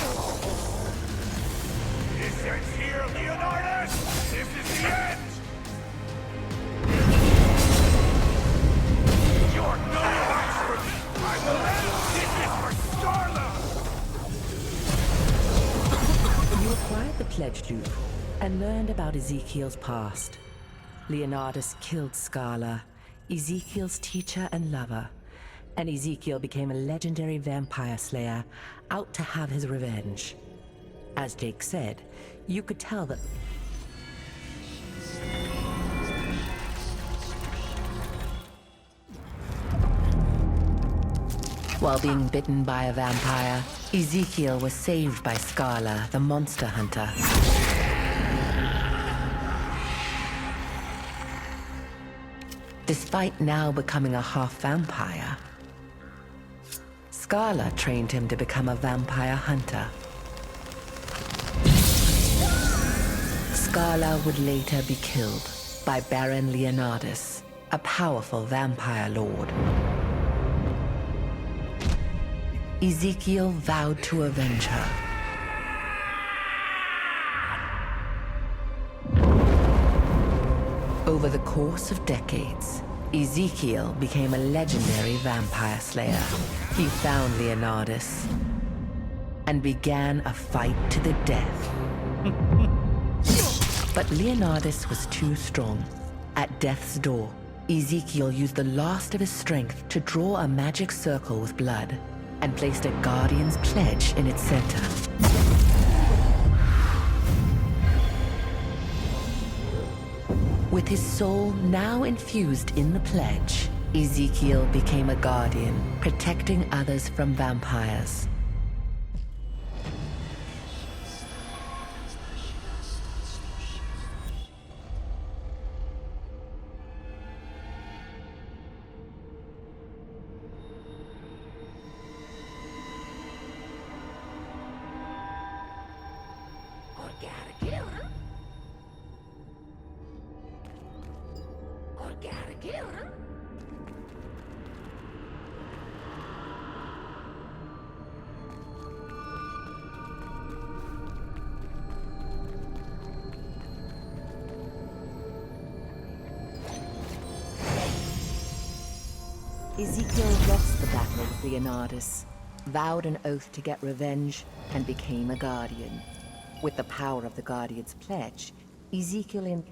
This ends here, Leonardus! This is the end! You're no match for me! I'm the last! This is for Scarla! You acquired the Pledge Loop and learned about Ezekiel's past. Leonardus killed Scarla, Ezekiel's teacher and lover, and Ezekiel became a legendary vampire slayer out to have his revenge. As Jake said, you could tell that while being bitten by a vampire, Ezekiel was saved by Scarla, the monster hunter. Despite now becoming a half-vampire, Scarla trained him to become a vampire hunter. Scarla would later be killed by Baron Leonardus, a powerful vampire lord. Ezekiel vowed to avenge her. Over the course of decades, Ezekiel became a legendary vampire slayer. He found Leonardus and began a fight to the death. But Leonardus was too strong. At death's door, Ezekiel used the last of his strength to draw a magic circle with blood and placed a Guardian's pledge in its center. With his soul now infused in the pledge, Ezekiel became a Guardian, protecting others from vampires. Ezekiel lost the battle with Leonardus, vowed an oath to get revenge, and became a Guardian. With the power of the Guardian's pledge, Ezekiel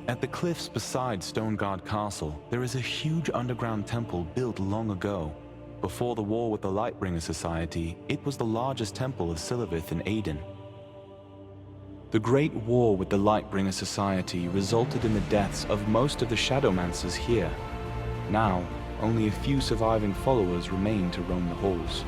At the cliffs beside Stoneguard Castle, there is a huge underground temple built long ago. Before the war with the Lightbringer Society, it was the largest temple of Silivith in Aden. The Great War with the Lightbringer Society resulted in the deaths of most of the Shadowmancers here. Now, only a few surviving followers remain to roam the halls.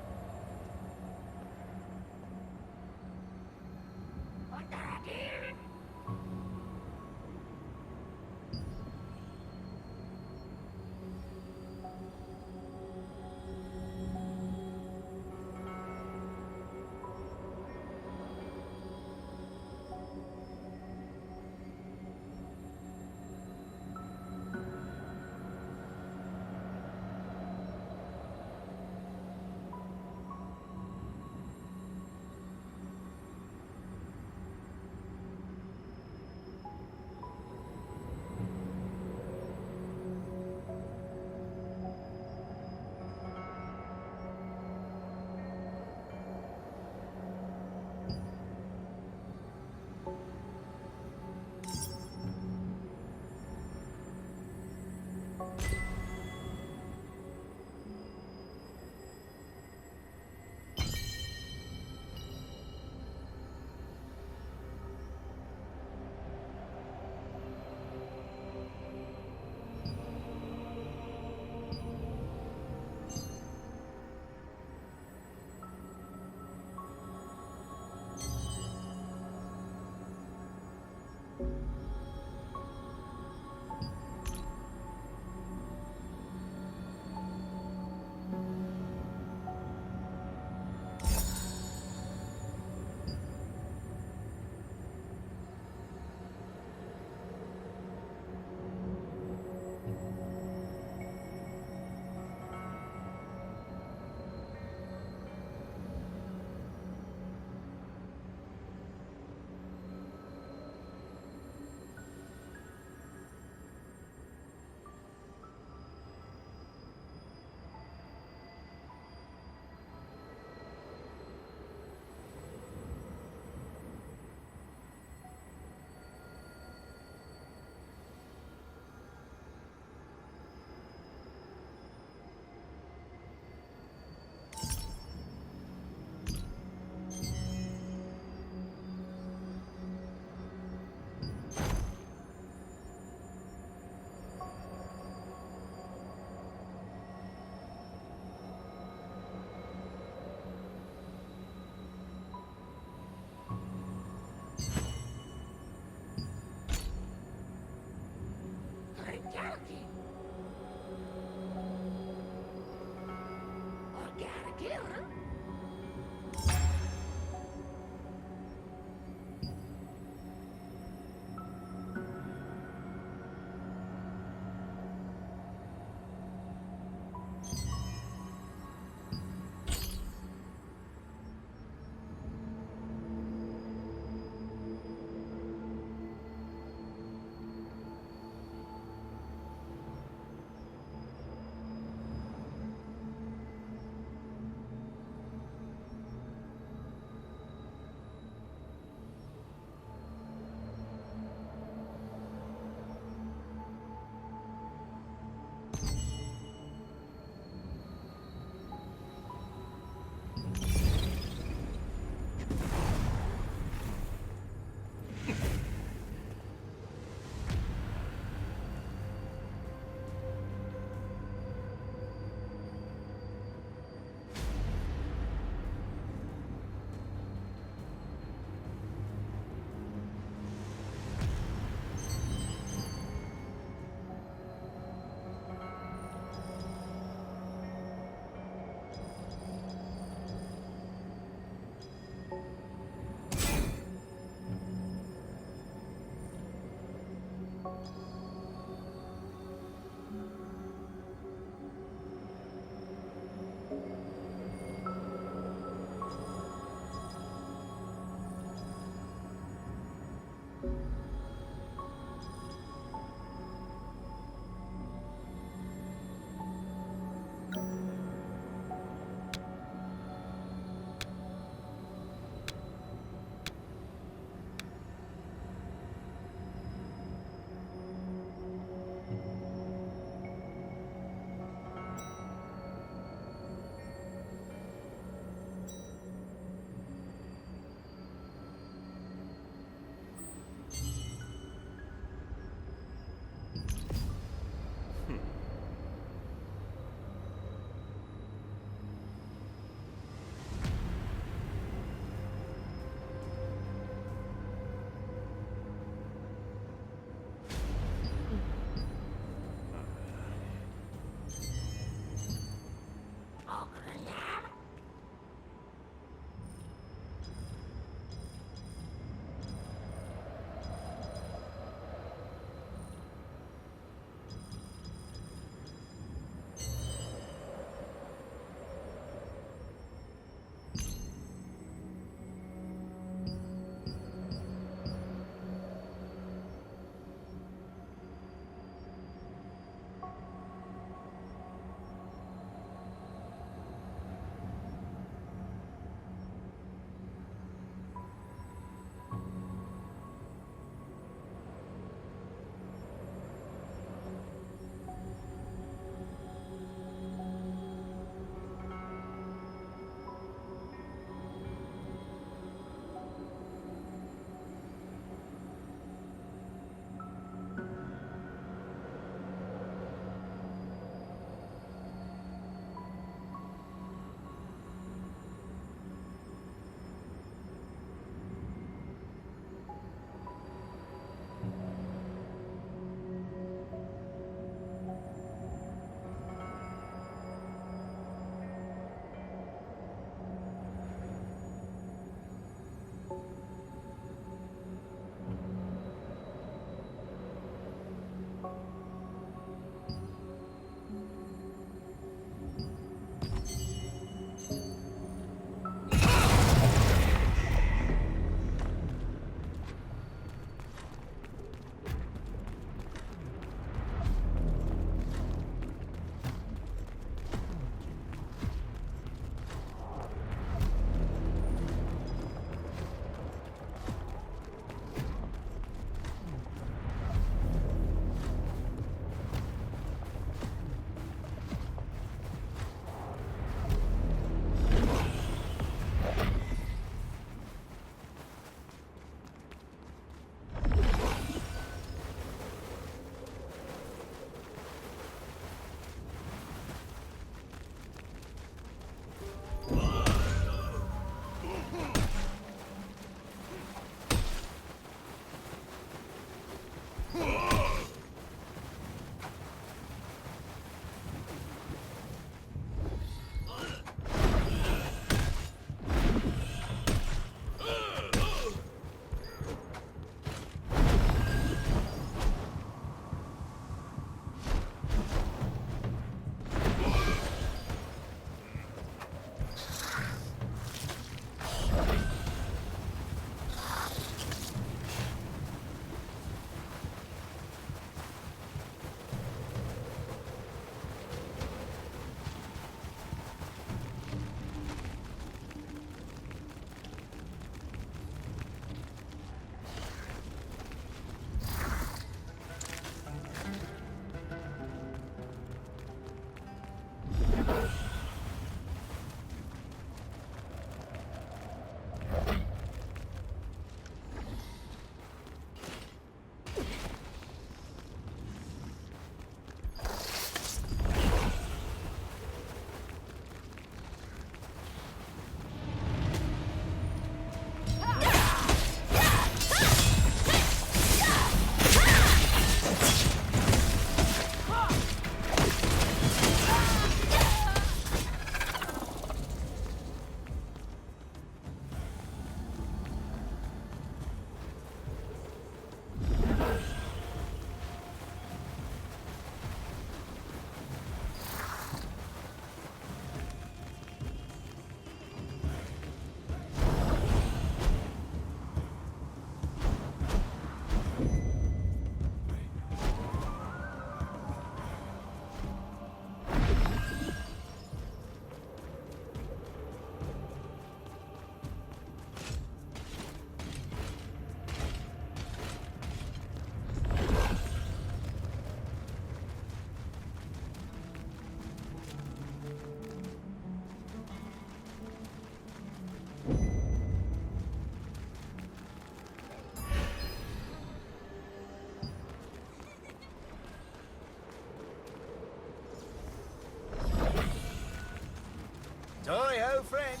Hi-ho, friend.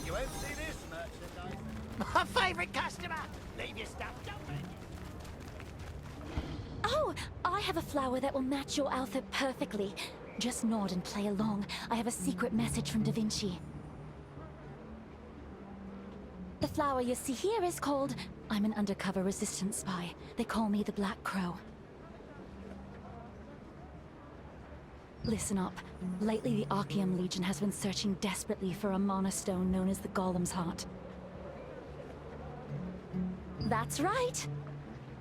You won't see this merchandise. My favorite customer. Leave your stuff. Don't make it. Oh, I have a flower that will match your outfit perfectly. Just nod and play along. I have a secret message from Da Vinci. The flower you see here is called... I'm an undercover resistance spy. They call me the Black Crow. Listen up. Lately, the Archeum Legion has been searching desperately for a mana stone known as the Golem's Heart. That's right!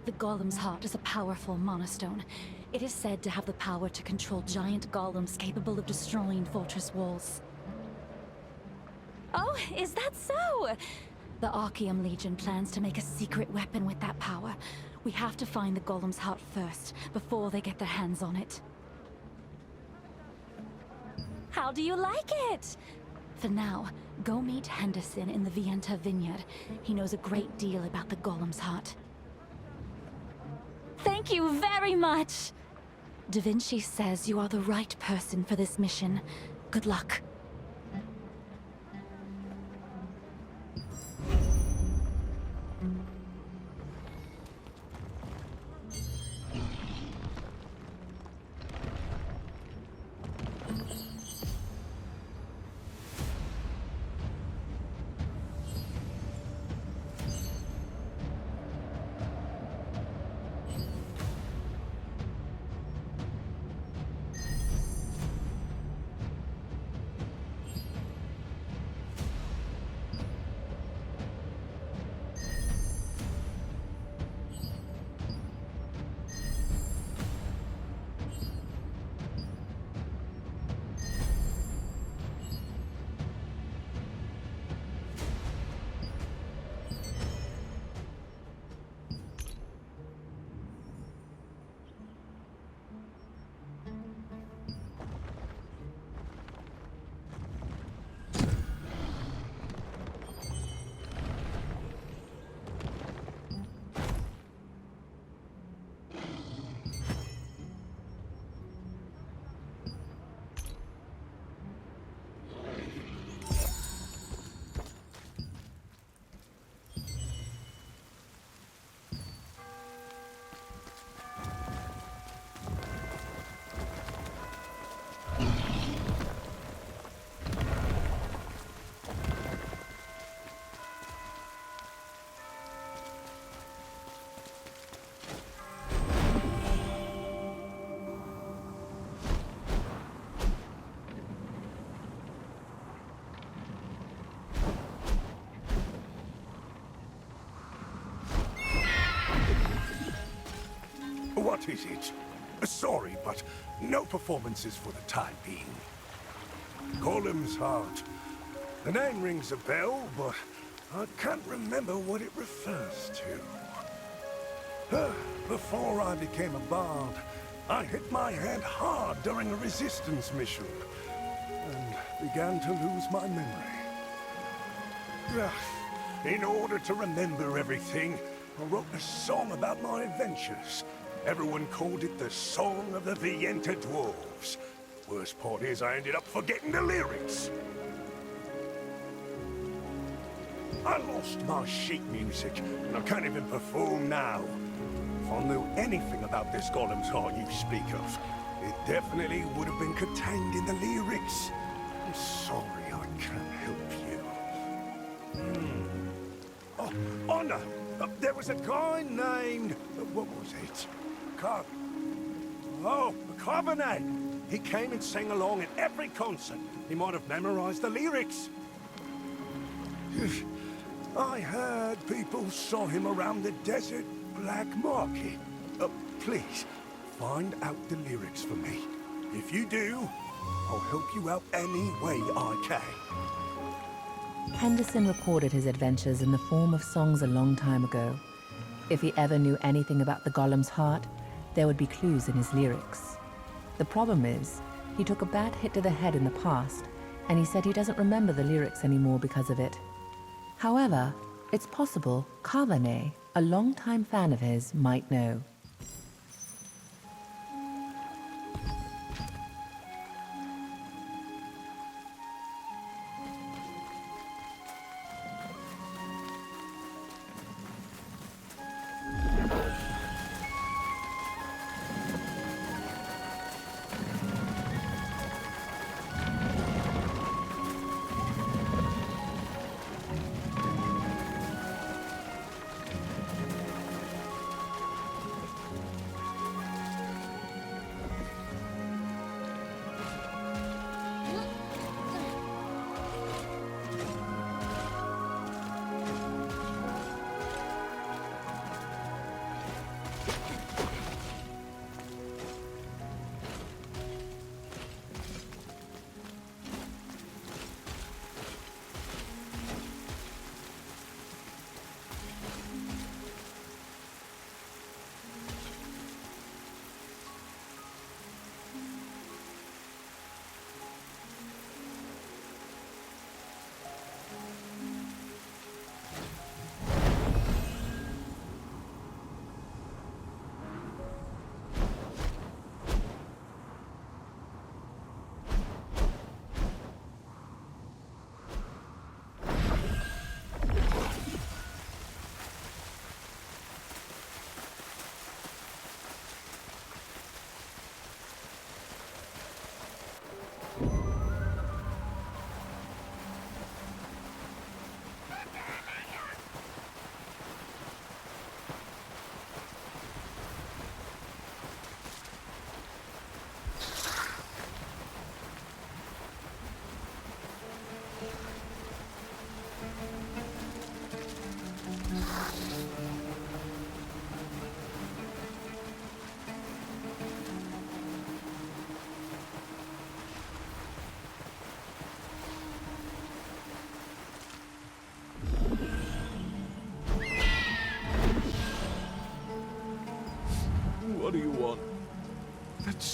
The Golem's Heart is a powerful mana stone. It is said to have the power to control giant golems capable of destroying fortress walls. Oh, is that so? The Archeum Legion plans to make a secret weapon with that power. We have to find the Golem's Heart first, before they get their hands on it. How do you like it? For now, go meet Henderson in the Vienta Vineyard. He knows a great deal about the Golem's Heart. Thank you very much! Da Vinci says you are the right person for this mission. Good luck. What is it? Sorry, but no performances for the time being. Golem's Heart. The name rings a bell, but I can't remember what it refers to. Before I became a bard, I hit my head hard during a resistance mission, and began to lose my memory. In order to remember everything, I wrote a song about my adventures. Everyone called it the Song of the Vienta Dwarves. Worst part is I ended up forgetting the lyrics. I lost my sheet music, and I can't even perform now. If I knew anything about this Golem's Heart you speak of, it definitely would have been contained in the lyrics. I'm sorry I can't help you. Oh, Honor! There was a guy named... what was it? Carbonet! He came and sang along at every concert. He might have memorized the lyrics. I heard people saw him around the desert black market. Please, find out the lyrics for me. If you do, I'll help you out any way I can. Henderson recorded his adventures in the form of songs a long time ago. If he ever knew anything about the Golem's Heart, there would be clues in his lyrics. The problem is, he took a bad hit to the head in the past, and he said he doesn't remember the lyrics anymore because of it. However, it's possible Carbonet, a longtime fan of his, might know.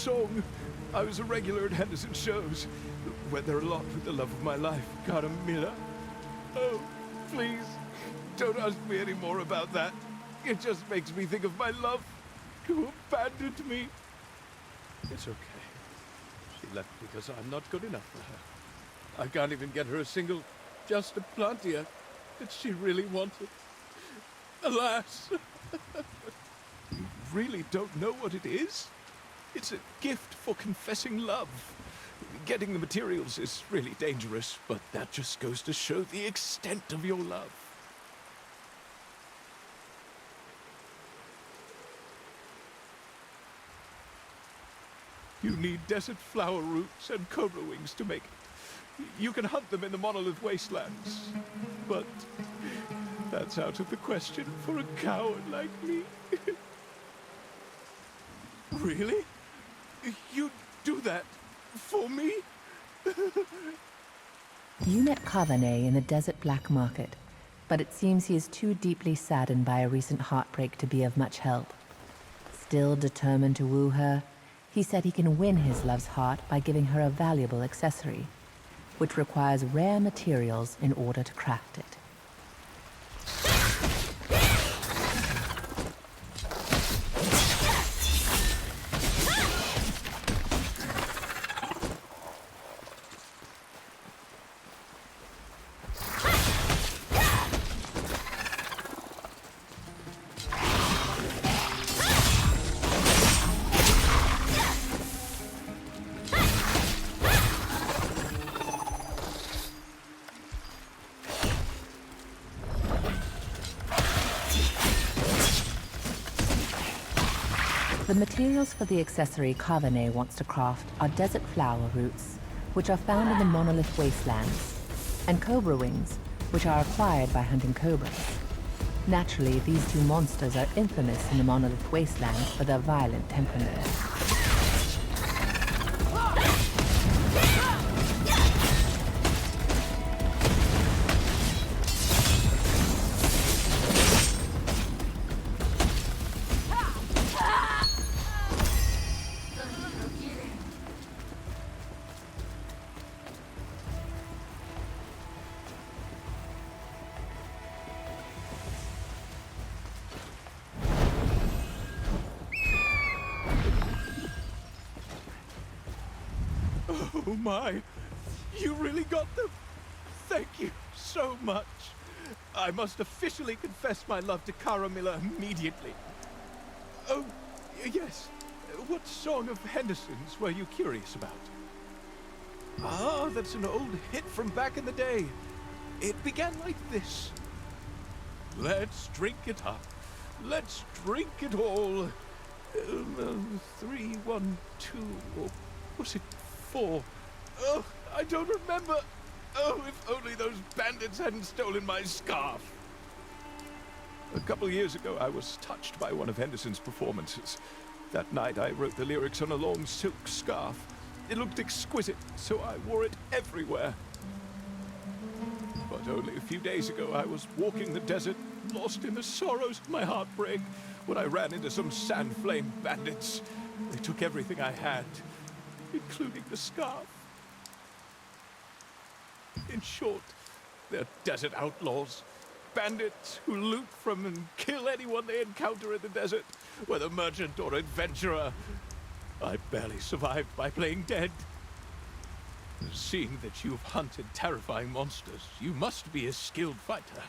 song. I was a regular at Henderson shows. Went there a lot with the love of my life, Cara Miller. Oh, please, don't ask me any more about that. It just makes me think of my love, who abandoned me. It's okay. She left because I'm not good enough for her. I can't even get her a single Just a Plantia that she really wanted. Alas. You really don't know what it is? It's a gift for confessing love. Getting the materials is really dangerous, but that just goes to show the extent of your love. You need desert flower roots and cobra wings to make it. You can hunt them in the Monolith Wastelands, but that's out of the question for a coward like me. Really? You'd do that for me? You met Kavane in the desert black market, but it seems he is too deeply saddened by a recent heartbreak to be of much help. Still determined to woo her, he said he can win his love's heart by giving her a valuable accessory, which requires rare materials in order to craft it. The materials for the accessory Kavane wants to craft are desert flower roots, which are found in the Monolith Wastelands, and cobra wings, which are acquired by hunting cobras. Naturally, these two monsters are infamous in the Monolith Wastelands for their violent temperament. Oh my, you really got them? Thank you so much. I must officially confess my love to Cara Miller immediately. Oh, yes. What song of Henderson's were you curious about? Ah, that's an old hit from back in the day. It began like this. Let's drink it up. Let's drink it all. 3, 1, 2, or was it 4? Oh, I don't remember. Oh, if only those bandits hadn't stolen my scarf. A couple years ago, I was touched by one of Henderson's performances. That night, I wrote the lyrics on a long silk scarf. It looked exquisite, so I wore it everywhere. But only a few days ago, I was walking the desert, lost in the sorrows of my heartbreak, when I ran into some sand flame bandits. They took everything I had, including the scarf. In short, they're desert outlaws. Bandits who loot from and kill anyone they encounter in the desert, whether merchant or adventurer. I barely survived by playing dead. Seeing that you've hunted terrifying monsters, you must be a skilled fighter.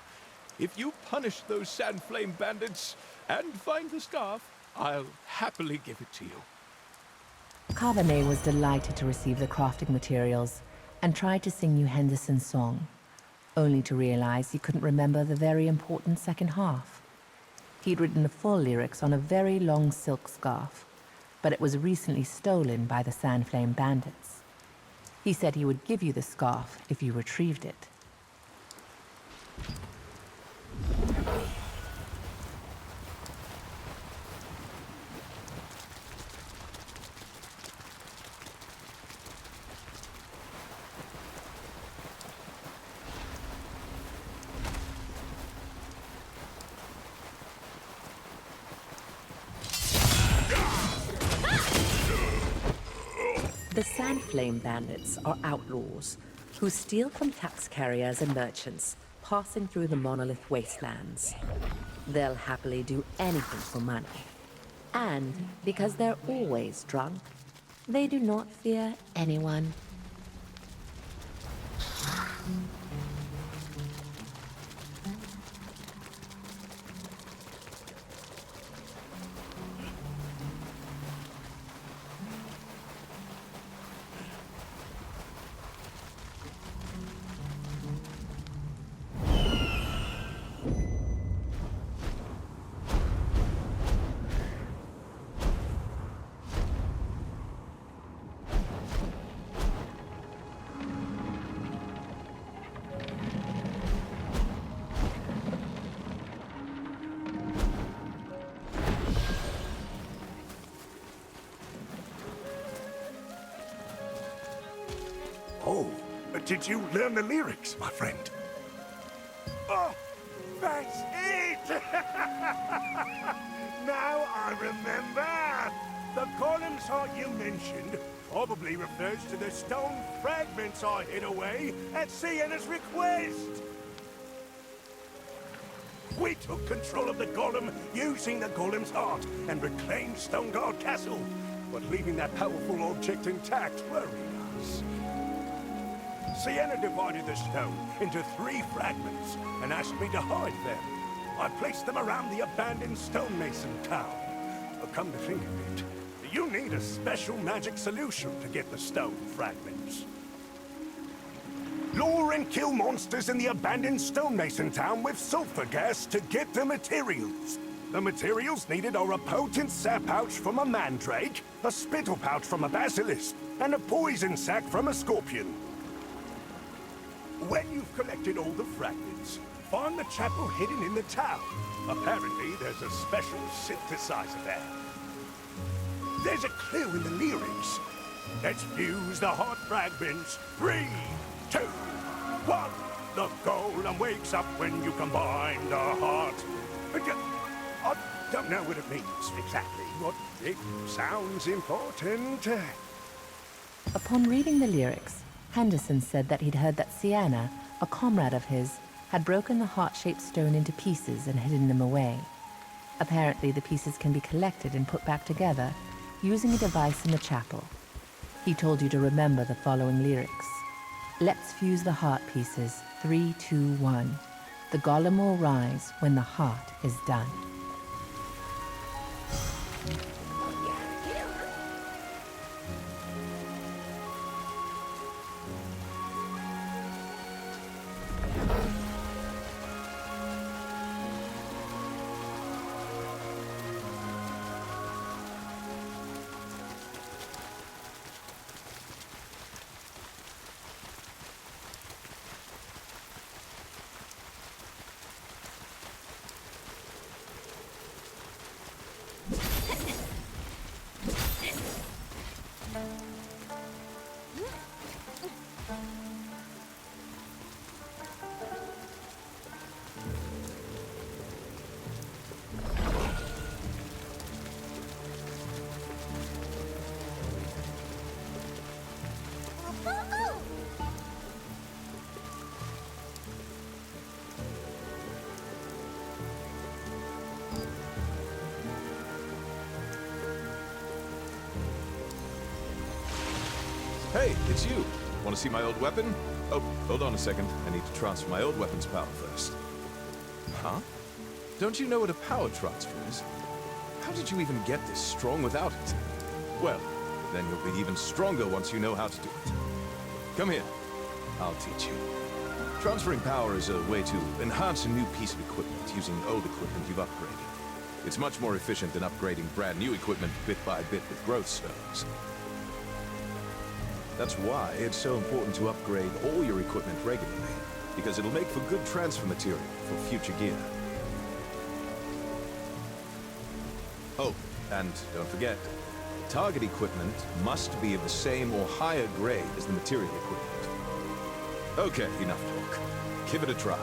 If you punish those sand flame bandits and find the scarf, I'll happily give it to you. Kavane was delighted to receive the crafting materials and tried to sing you Henderson's song, only to realize he couldn't remember the very important second half. He'd written the full lyrics on a very long silk scarf, but it was recently stolen by the Sandflame bandits. He said he would give you the scarf if you retrieved it. Flame Bandits are outlaws who steal from tax carriers and merchants passing through the Monolith Wastelands. They'll happily do anything for money. And because they're always drunk, they do not fear anyone. Oh, did you learn the lyrics, my friend? Oh, that's it! Now I remember! The Golem's Heart you mentioned probably refers to the stone fragments I hid away at Sienna's request! We took control of the Golem using the Golem's Heart and reclaimed Stoneguard Castle, but leaving that powerful object intact worried us. Sienna divided the stone into 3 fragments and asked me to hide them. I placed them around the abandoned stonemason town. But come to think of it, you need a special magic solution to get the stone fragments. Lure and kill monsters in the abandoned stonemason town with sulfur gas to get the materials. The materials needed are a potent sap pouch from a mandrake, a spittle pouch from a basilisk, and a poison sac from a scorpion. When you've collected all the fragments, find the chapel hidden in the town. Apparently, there's a special synthesizer there. There's a clue in the lyrics. Let's fuse the heart fragments. 3, 2, 1. The golem wakes up when you combine the heart. I don't know what it means exactly, but it sounds important. Upon reading the lyrics, Henderson said that he'd heard that Sienna, a comrade of his, had broken the heart-shaped stone into pieces and hidden them away. Apparently, the pieces can be collected and put back together using a device in the chapel. He told you to remember the following lyrics. Let's fuse the heart pieces. 3, 2, 1. The golem will rise when the heart is done. Hey, it's you. Want to see my old weapon? Oh, hold on a second. I need to transfer my old weapon's power first. Huh? Don't you know what a power transfer is? How did you even get this strong without it? Well, then you'll be even stronger once you know how to do it. Come here. I'll teach you. Transferring power is a way to enhance a new piece of equipment using old equipment you've upgraded. It's much more efficient than upgrading brand new equipment bit by bit with growth stones. That's why it's so important to upgrade all your equipment regularly, because it'll make for good transfer material for future gear. Oh, and don't forget, target equipment must be of the same or higher grade as the material equipment. Okay, enough talk. Give it a try.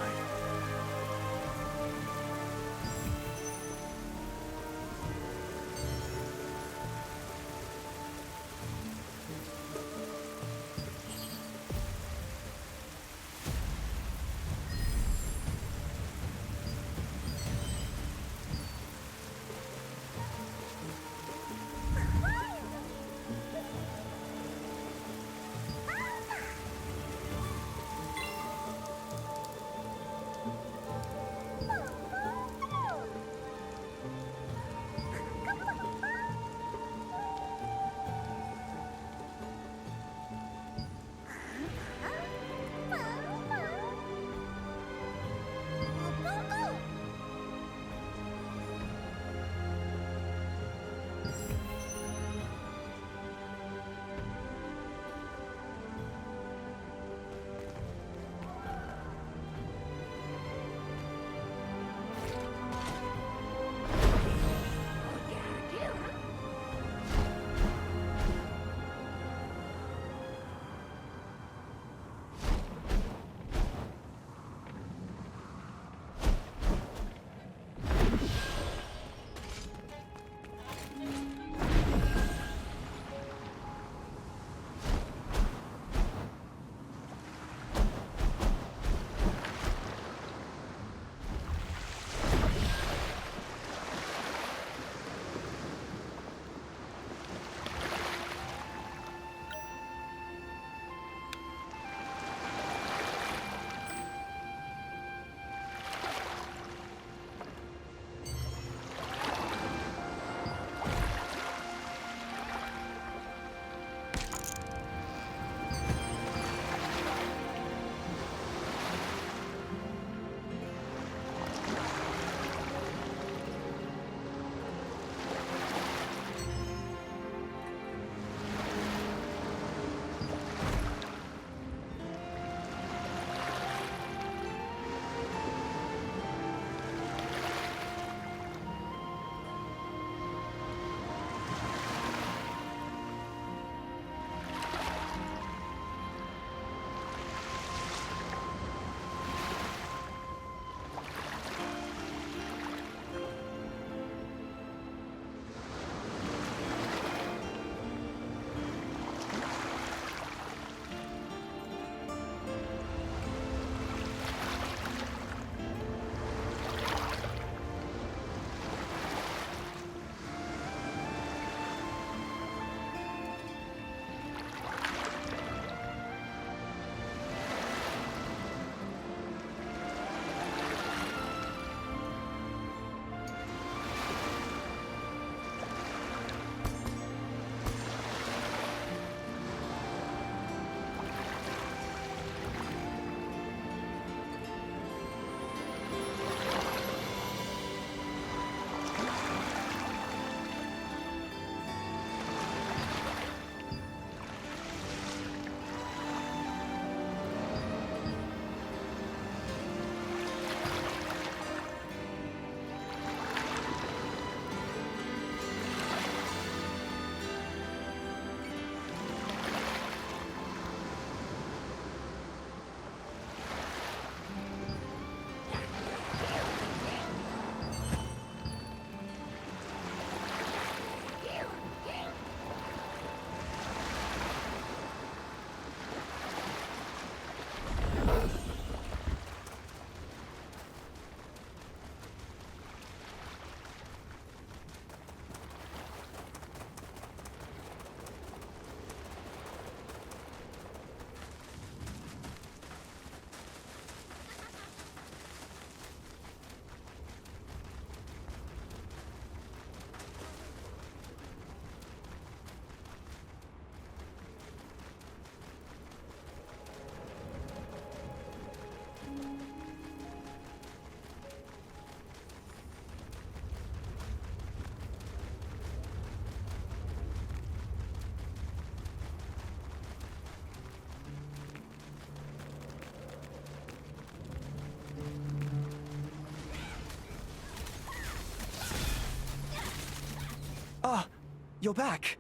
you're back.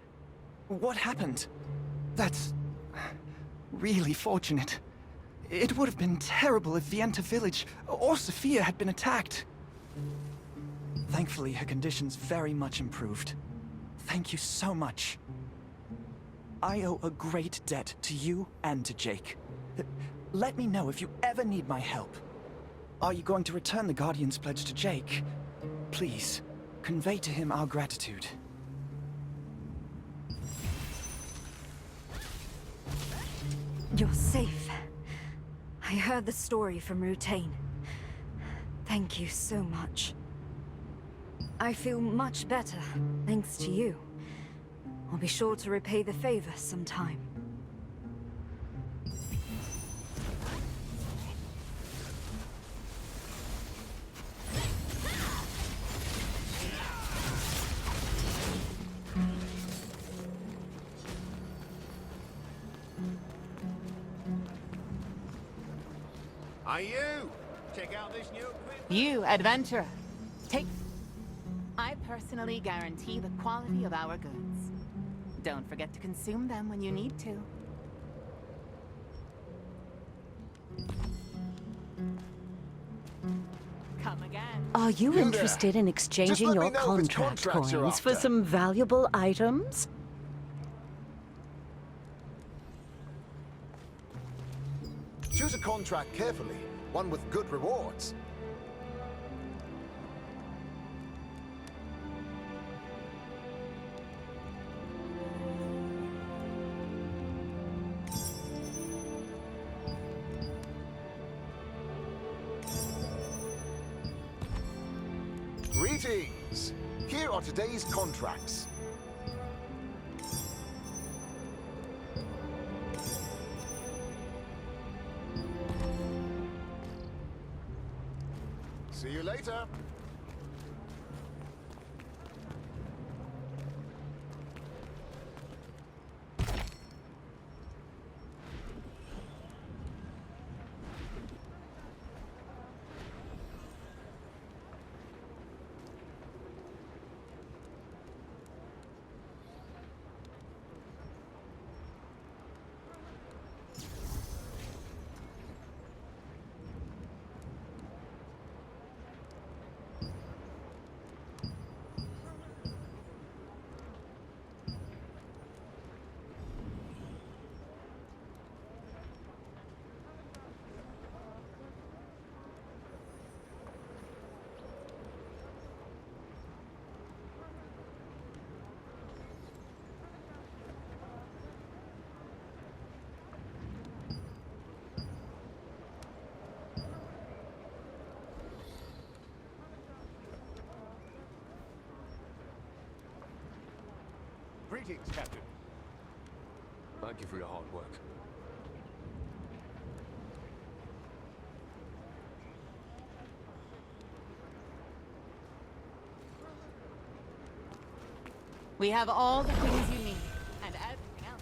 What happened? That's really fortunate. It would have been terrible if Vienta village or Sophia had been attacked. Thankfully, her condition's very much improved. Thank you so much. I owe a great debt to you and to Jake. Let me know if you ever need my help. Are you going to return the Guardian's pledge to Jake? Please, convey to him our gratitude. You're safe. I heard the story from Rutain. Thank you so much. I feel much better, thanks to you. I'll be sure to repay the favor sometime. Are you? Check out this new equipment. You, adventurer. I personally guarantee the quality of our goods. Don't forget to consume them when you need to. Come again. Are you interested in exchanging your contract coins for some valuable items? Choose a contract carefully, one with good rewards. Greetings! Here are today's contracts. See you later. Greetings, Captain. Thank you for your hard work. We have all the things you need, and everything else.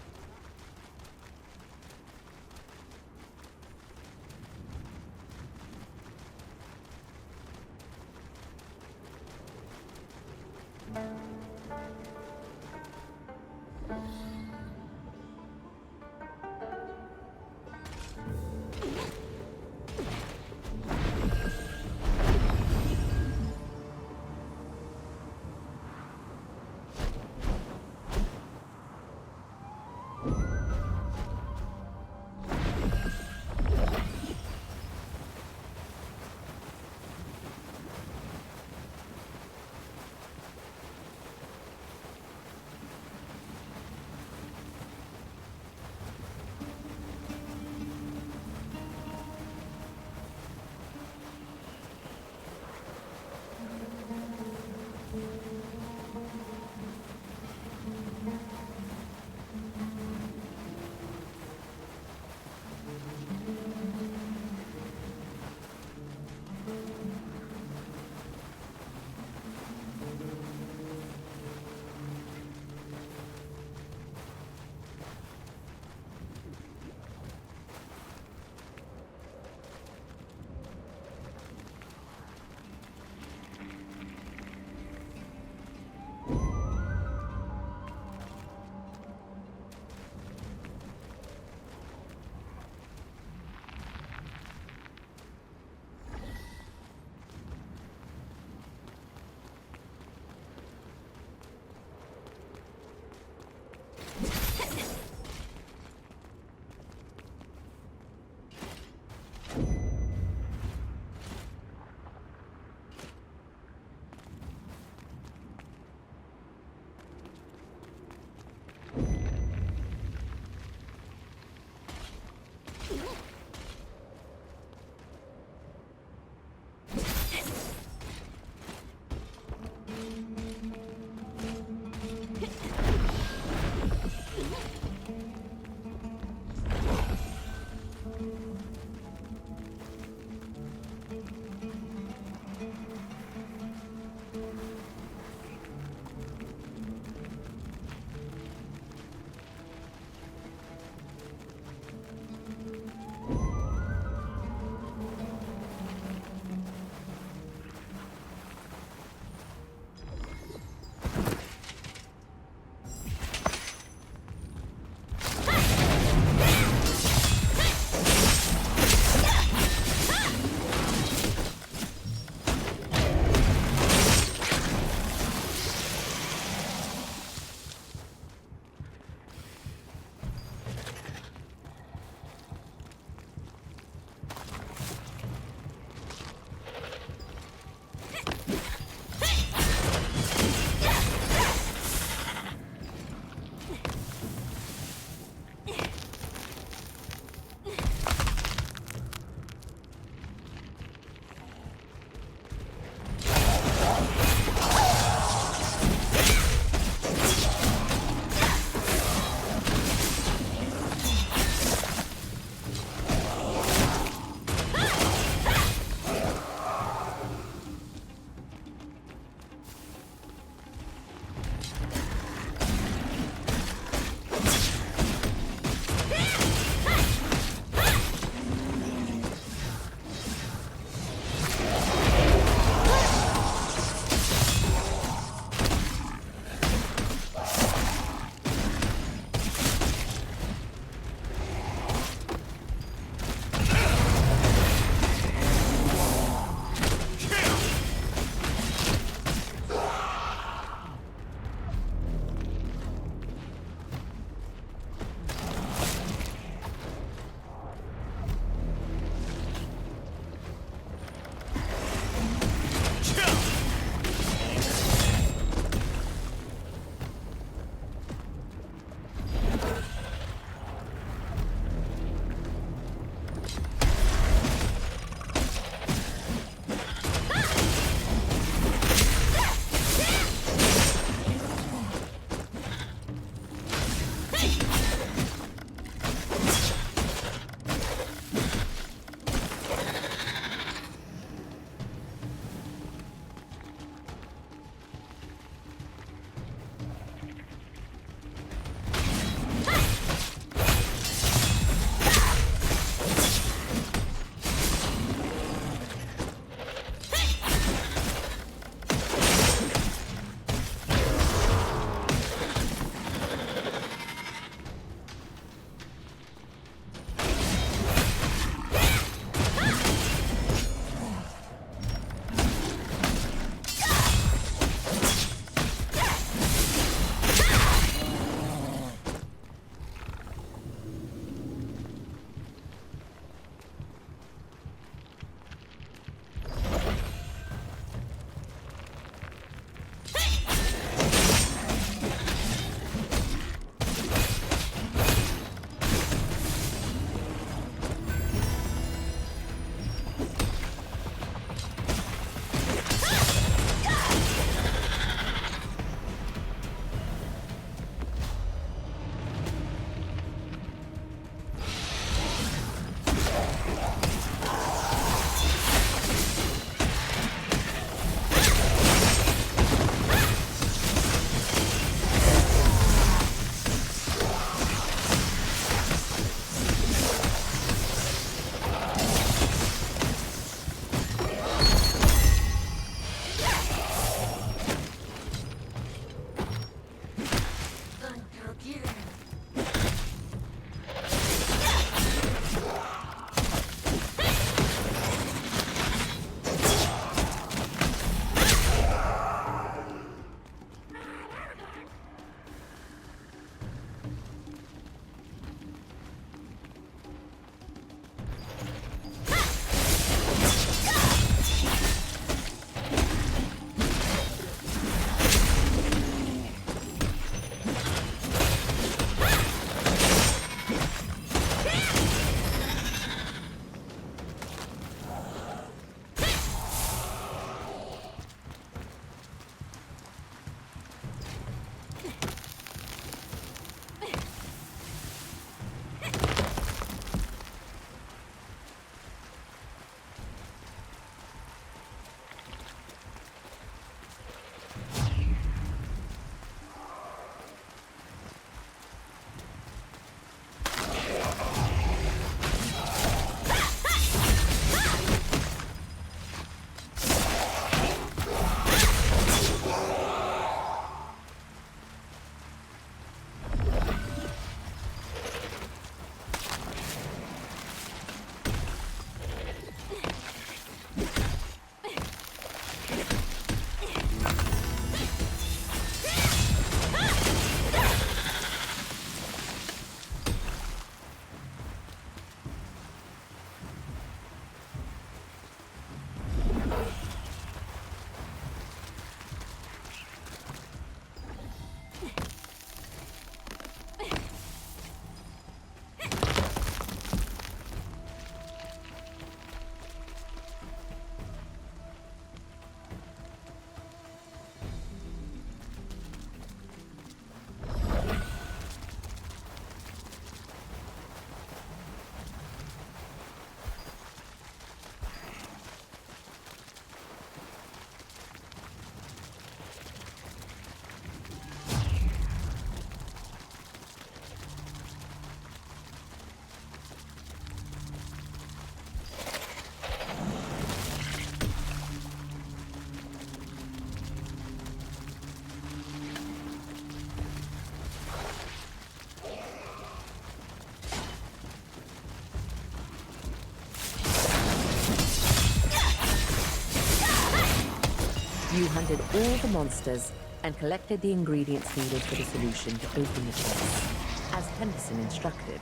You hunted all the monsters and collected the ingredients needed for the solution to open the chest, as Henderson instructed.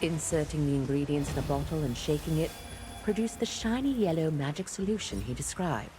Inserting the ingredients in a bottle and shaking it produced the shiny yellow magic solution he described.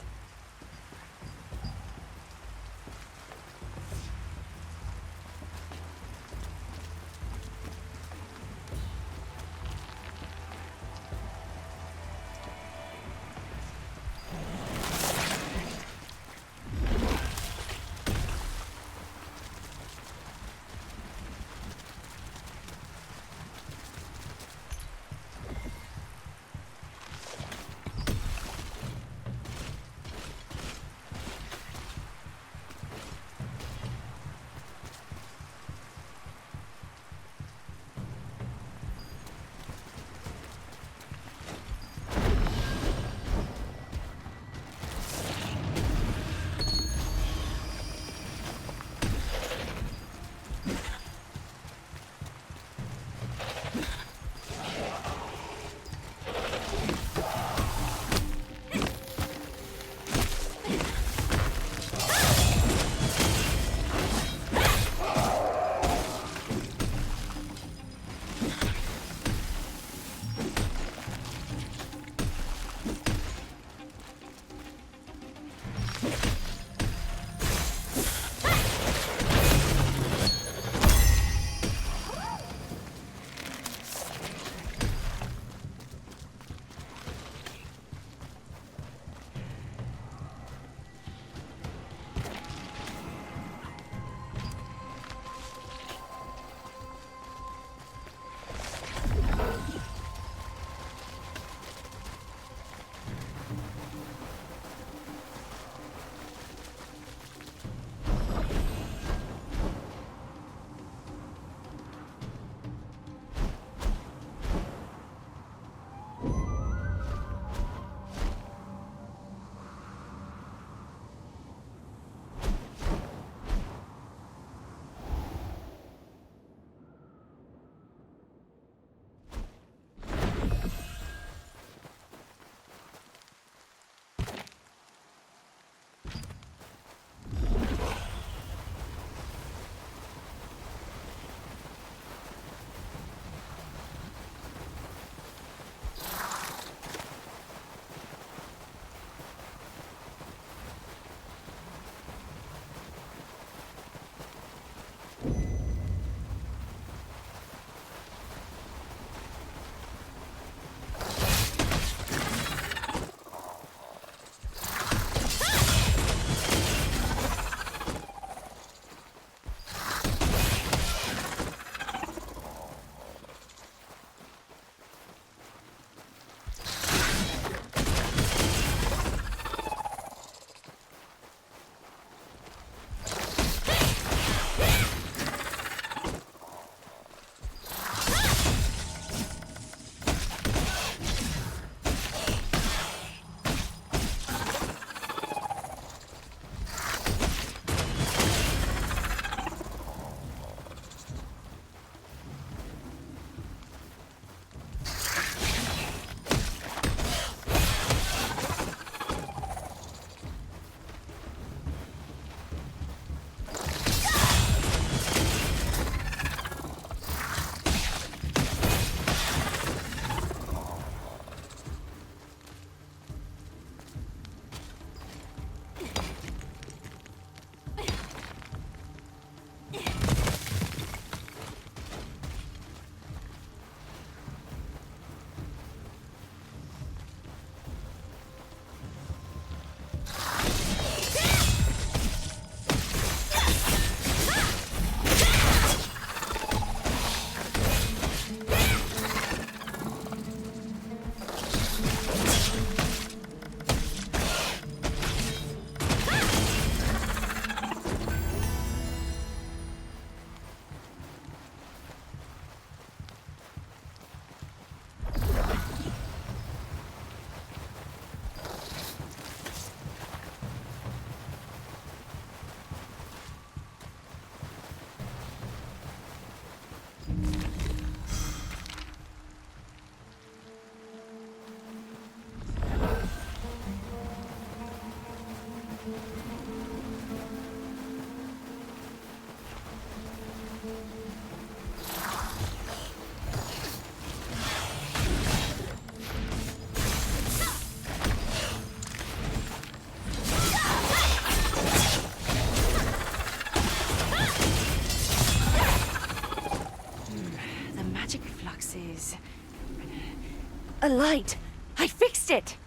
A light! I fixed it!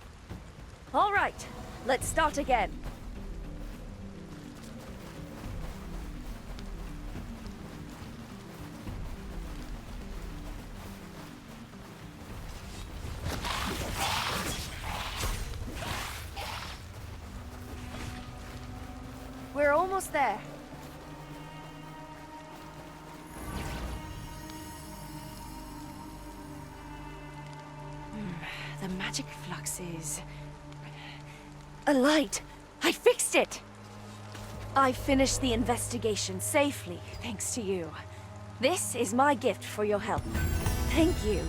All right, let's start again. We're almost there. The magic flux is... A light! I fixed it! I finished the investigation safely, thanks to you. This is my gift for your help. Thank you.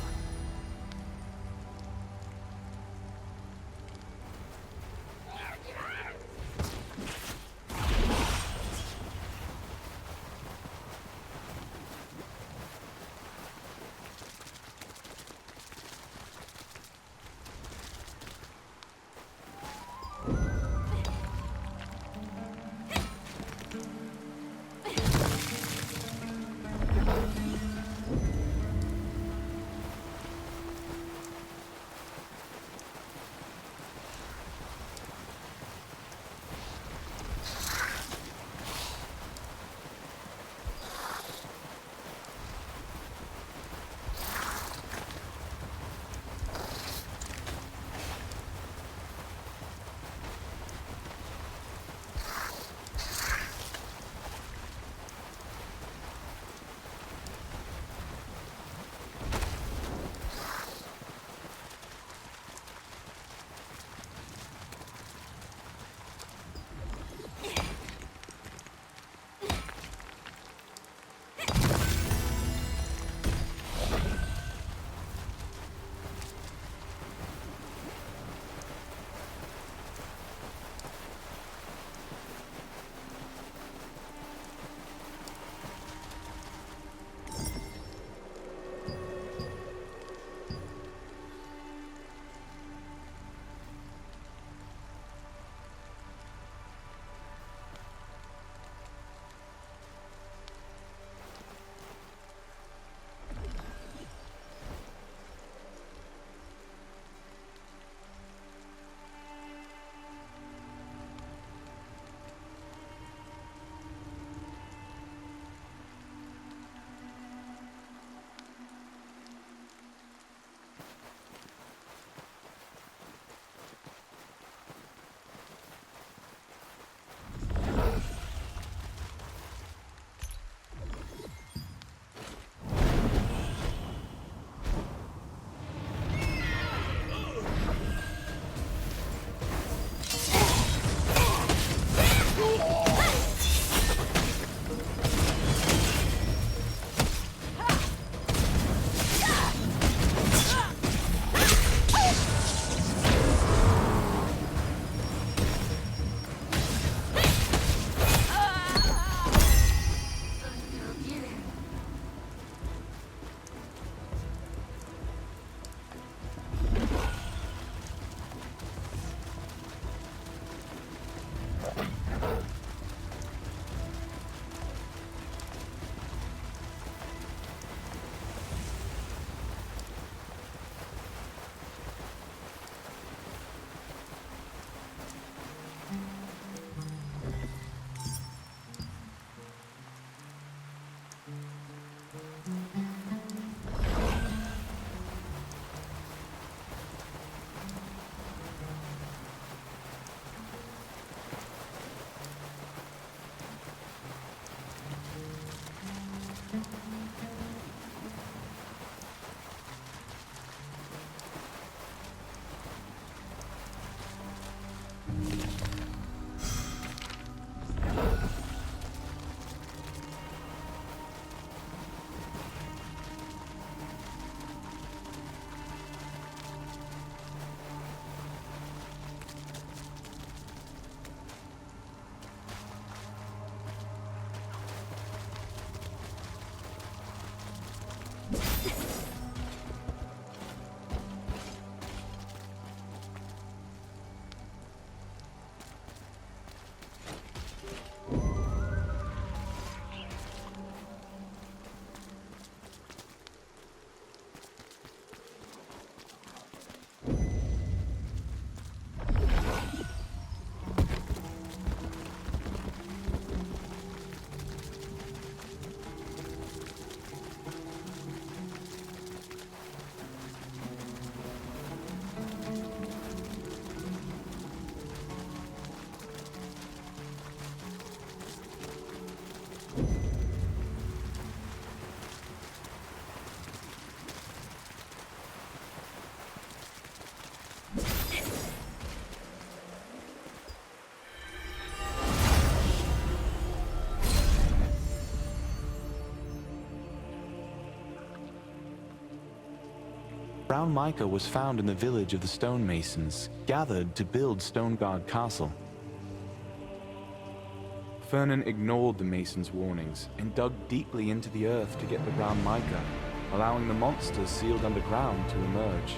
Brown mica was found in the village of the stonemasons, gathered to build Stoneguard Castle. Fernan ignored the masons' warnings and dug deeply into the earth to get the brown mica, allowing the monsters sealed underground to emerge.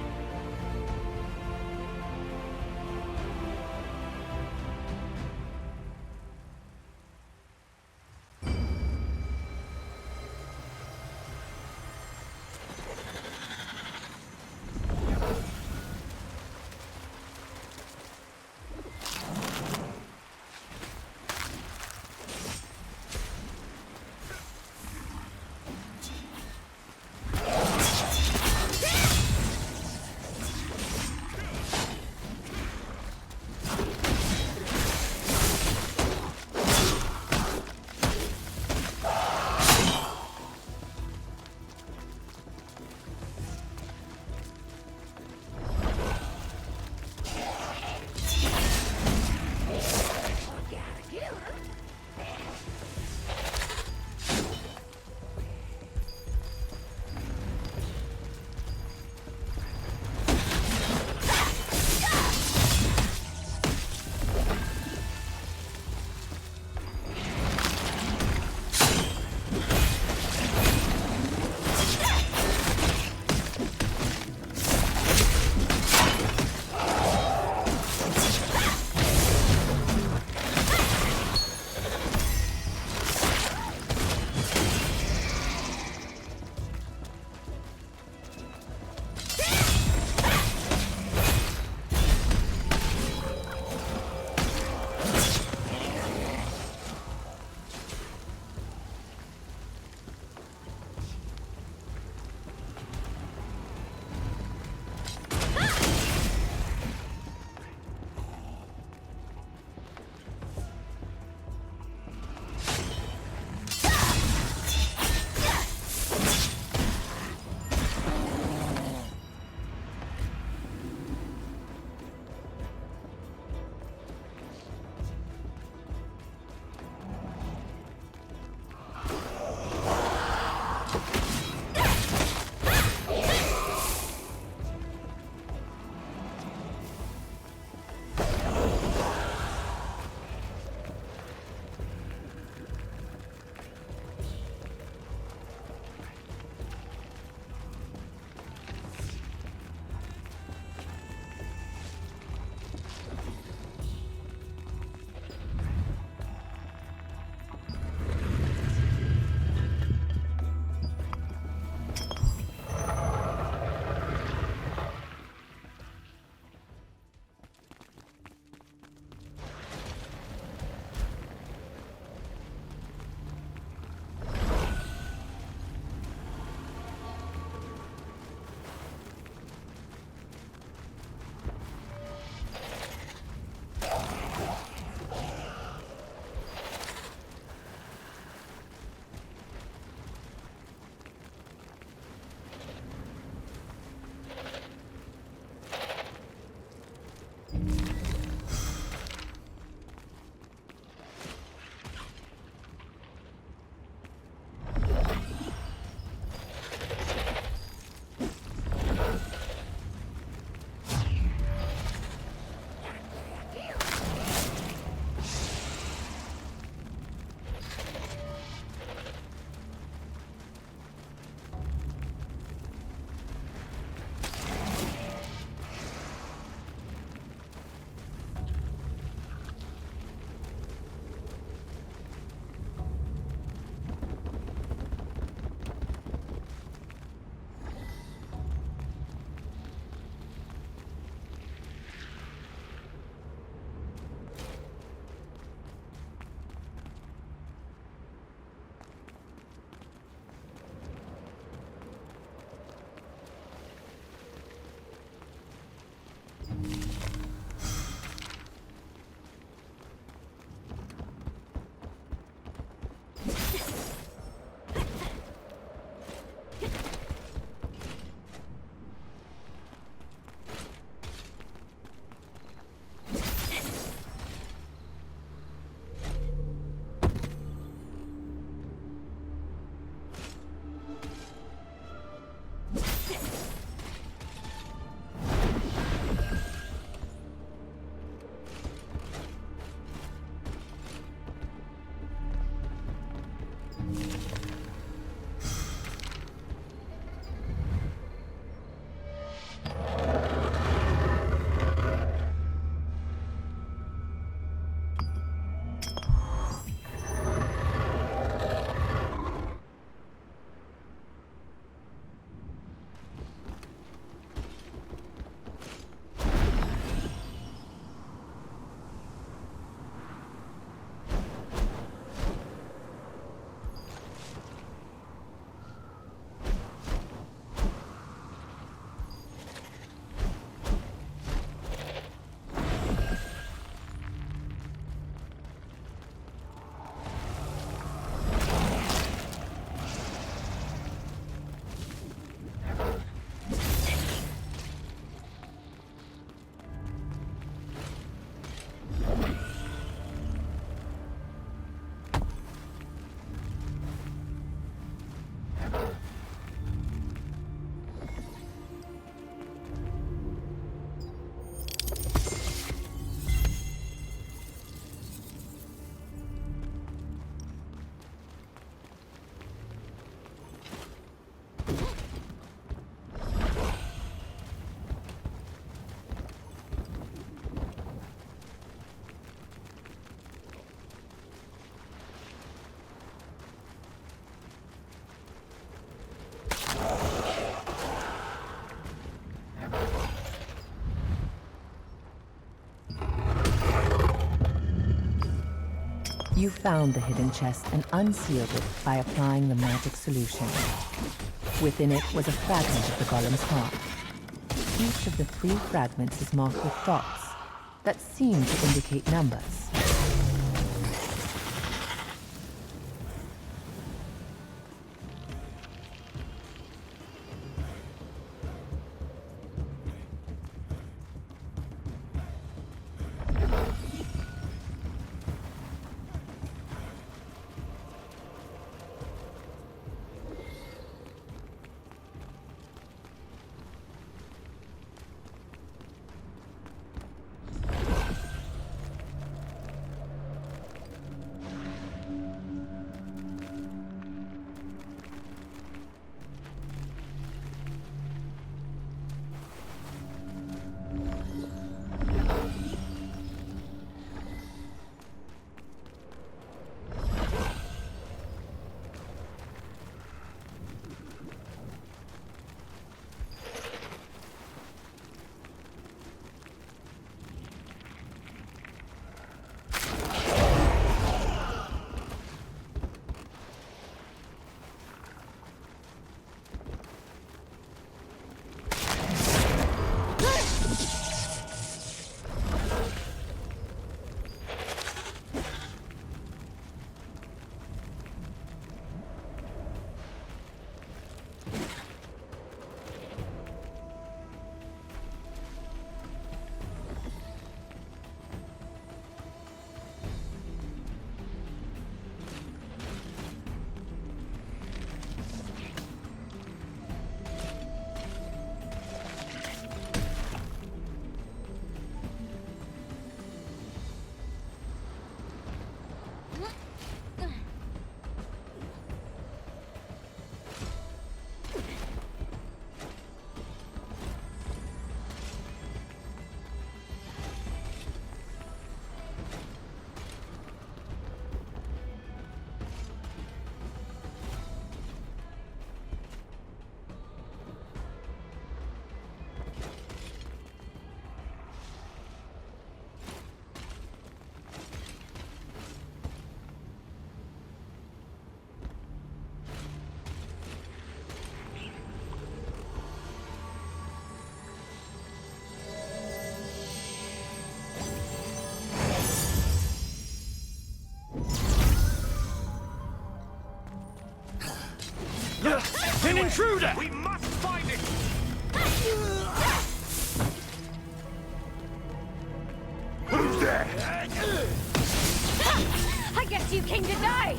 You found the hidden chest and unsealed it by applying the magic solution. Within it was a fragment of the golem's heart. Each of the 3 fragments is marked with dots that seem to indicate numbers. An intruder! We must find it! Who's there? I guess you came to die!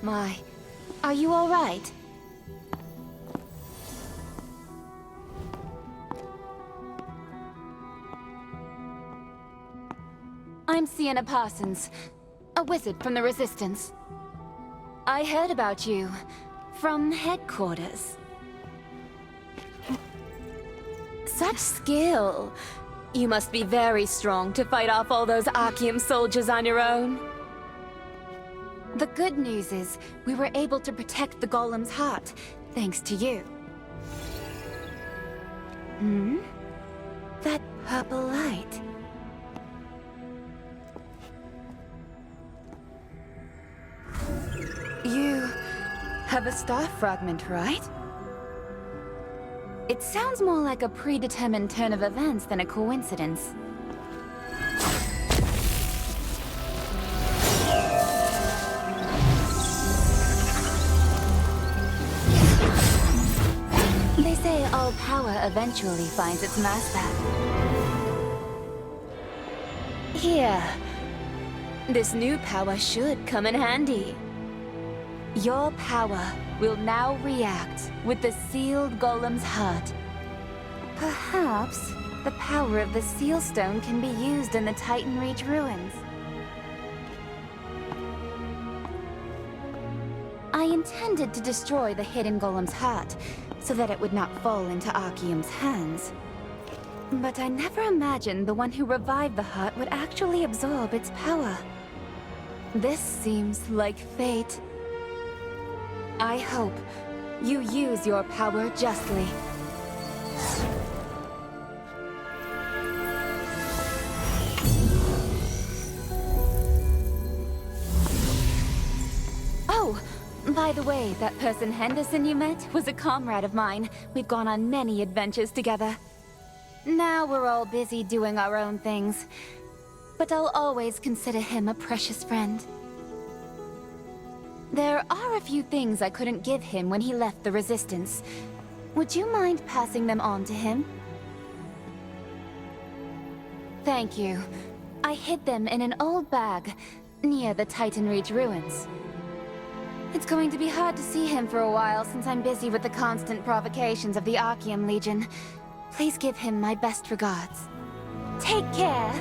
My, are you all right? I'm Sienna Parsons, a wizard from the Resistance. I heard about you from headquarters. Such skill! You must be very strong to fight off all those Archeum soldiers on your own. The good news is, we were able to protect the Golem's heart, thanks to you. Hmm? That purple light. You have a star fragment, right? It sounds more like a predetermined turn of events than a coincidence. They say all power eventually finds its master. Here. This new power should come in handy. Your power will now react with the sealed Golem's heart. Perhaps the power of the Seal Stone can be used in the Titan Reach ruins. I intended to destroy the hidden Golem's heart, so that it would not fall into Archeum's hands. But I never imagined the one who revived the heart would actually absorb its power. This seems like fate. I hope you use your power justly. Oh, by the way, that person Henderson you met was a comrade of mine. We've gone on many adventures together. Now we're all busy doing our own things, but I'll always consider him a precious friend. There are a few things I couldn't give him when he left the Resistance. Would you mind passing them on to him? Thank you. I hid them in an old bag near the Titan Reach ruins. It's going to be hard to see him for a while since I'm busy with the constant provocations of the Archeum Legion. Please give him my best regards. Take care!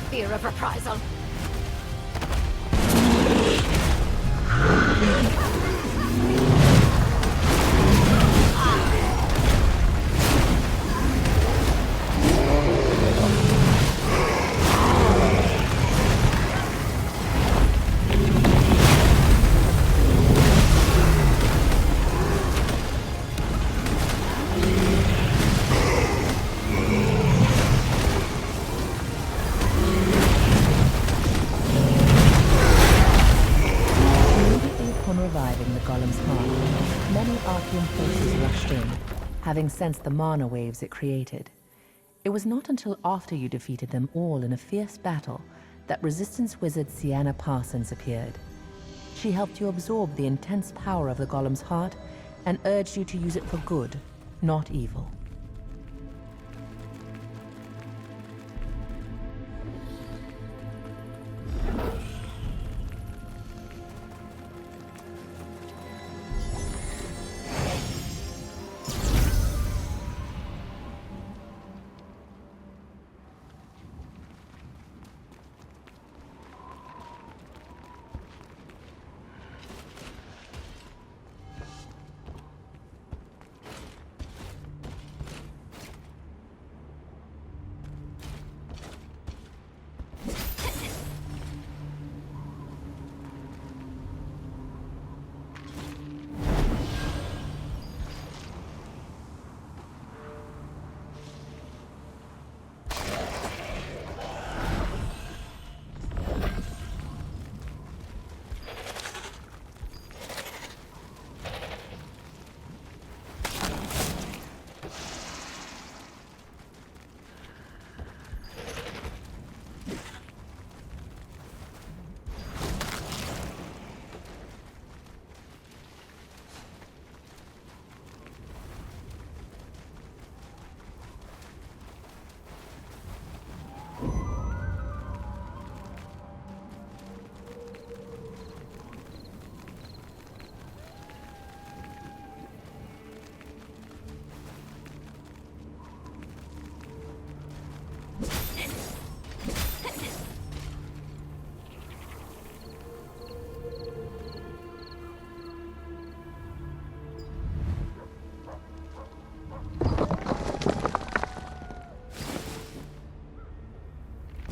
Fear of reprisal. Having sensed the mana waves it created. It was not until after you defeated them all in a fierce battle that Resistance wizard Sienna Parsons appeared. She helped you absorb the intense power of the Golem's heart and urged you to use it for good, not evil.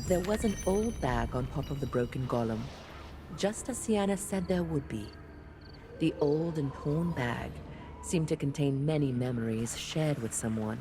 There was an old bag on top of the broken golem, just as Sienna said there would be. The old and torn bag seemed to contain many memories shared with someone.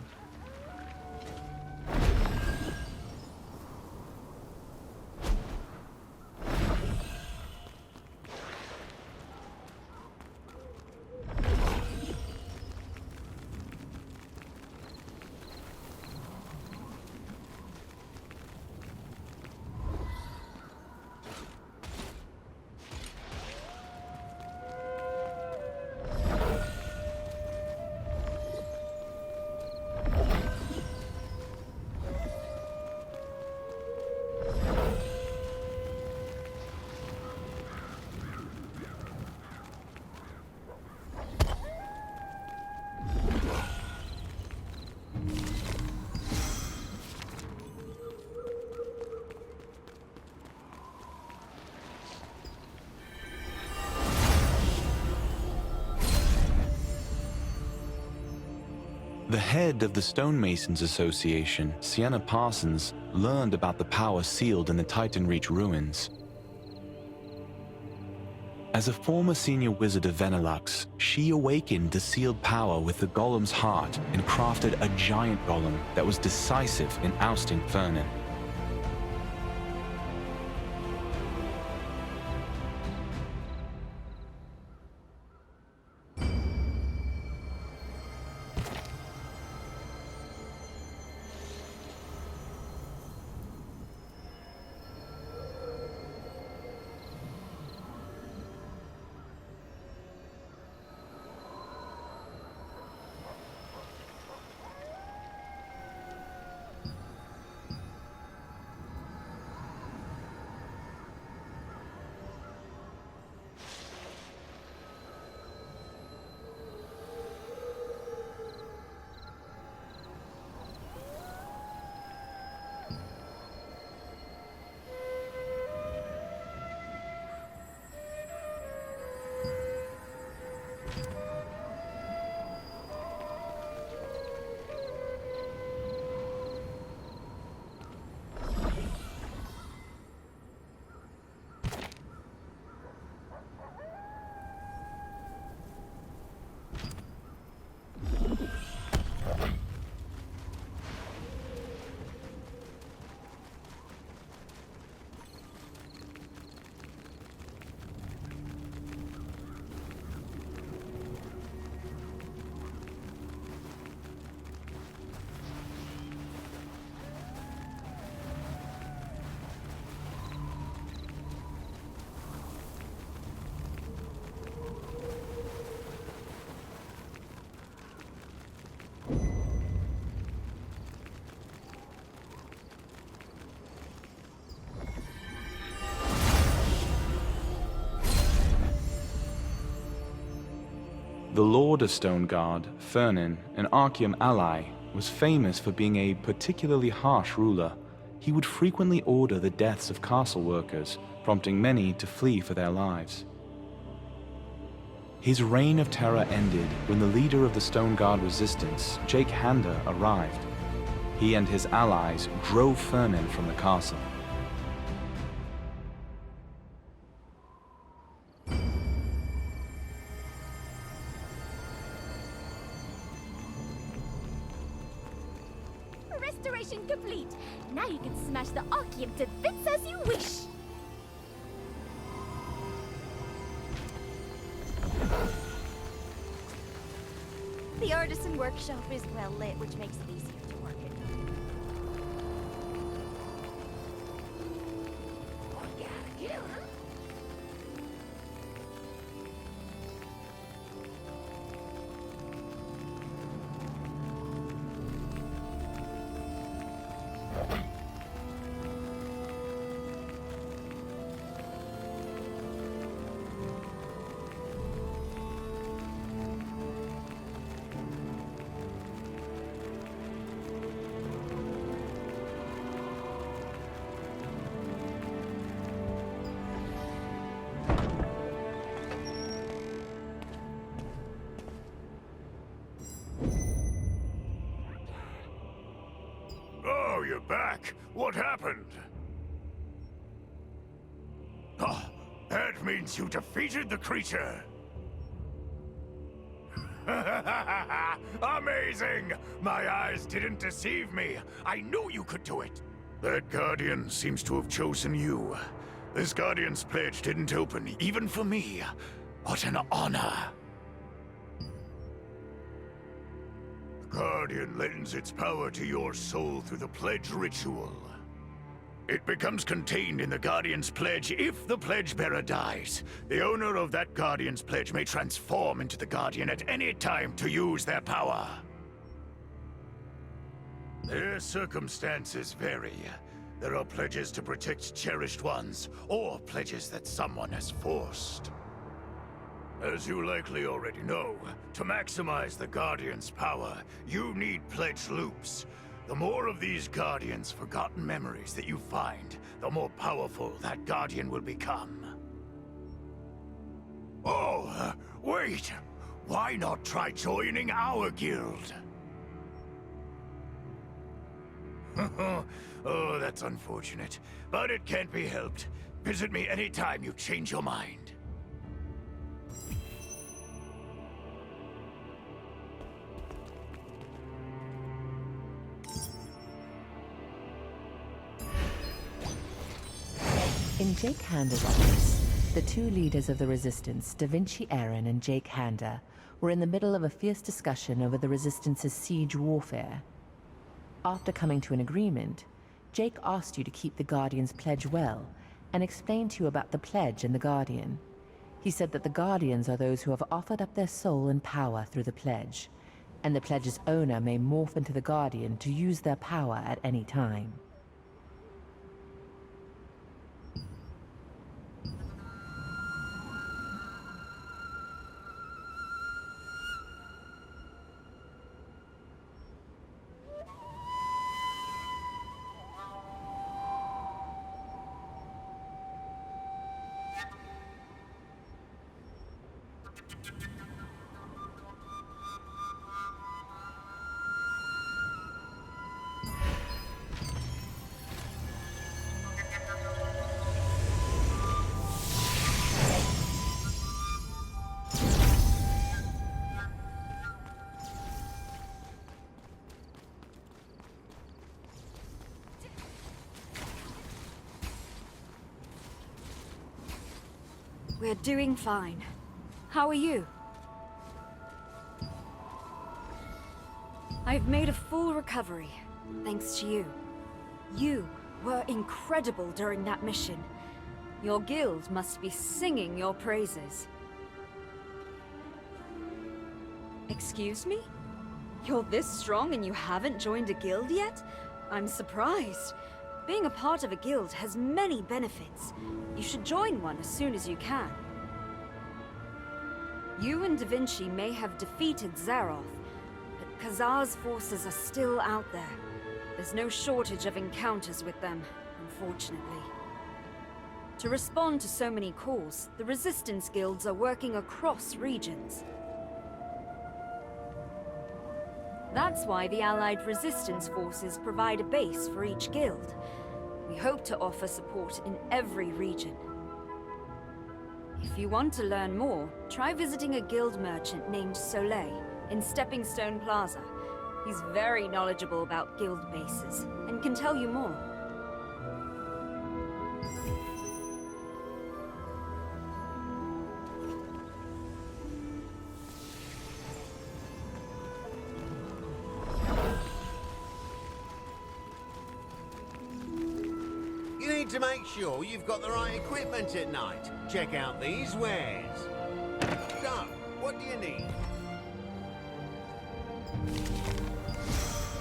The head of the Stonemasons Association, Sienna Parsons, learned about the power sealed in the Titan Reach ruins. As a former senior wizard of Venelux, she awakened the sealed power with the golem's heart and crafted a giant golem that was decisive in ousting Fernin. The Lord of Stoneguard, Fernin, an Archeum ally, was famous for being a particularly harsh ruler. He would frequently order the deaths of castle workers, prompting many to flee for their lives. His reign of terror ended when the leader of the Stoneguard resistance, Jake Hander, arrived. He and his allies drove Fernin from the castle. Restoration complete. Now you can smash the Archeum to bits as you wish. The artisan workshop is well lit, which makes it easier to work in. Oh, you're back. What happened? means you defeated the creature! Amazing! My eyes didn't deceive me. I knew you could do it. That Guardian seems to have chosen you. This Guardian's pledge didn't open, even for me. What an honor. The Guardian lends its power to your soul through the pledge ritual. It becomes contained in the Guardian's pledge if the pledge bearer dies. The owner of that Guardian's pledge may transform into the Guardian at any time to use their power. Their circumstances vary. There are pledges to protect cherished ones, or pledges that someone has forced. As you likely already know, to maximize the Guardian's power, you need pledge loops. The more of these Guardian's forgotten memories that you find, the more powerful that Guardian will become. Oh, wait! Why not try joining our guild? Oh, that's unfortunate, but it can't be helped. Visit me anytime you change your mind. In Jake Handa's office, the two leaders of the Resistance, Da Vinci Aaron and Jake Handa, were in the middle of a fierce discussion over the Resistance's siege warfare. After coming to an agreement, Jake asked you to keep the Guardian's pledge well, and explained to you about the pledge and the Guardian. He said that the Guardians are those who have offered up their soul and power through the pledge, and the pledge's owner may morph into the Guardian to use their power at any time. We're doing fine. How are you? I've made a full recovery, thanks to you. You were incredible during that mission. Your guild must be singing your praises. Excuse me? You're this strong and you haven't joined a guild yet? I'm surprised. Being a part of a guild has many benefits. You should join one as soon as you can. You and Da Vinci may have defeated Zaroth, but Khazar's forces are still out there. There's no shortage of encounters with them, unfortunately. To respond to so many calls, the Resistance guilds are working across regions. That's why the Allied Resistance forces provide a base for each guild. We hope to offer support in every region. If you want to learn more, try visiting a guild merchant named Soleil in Stepping Stone Plaza. He's very knowledgeable about guild bases and can tell you more. You need to make sure you've got the right equipment at night. Check out these wares. So, what do you need?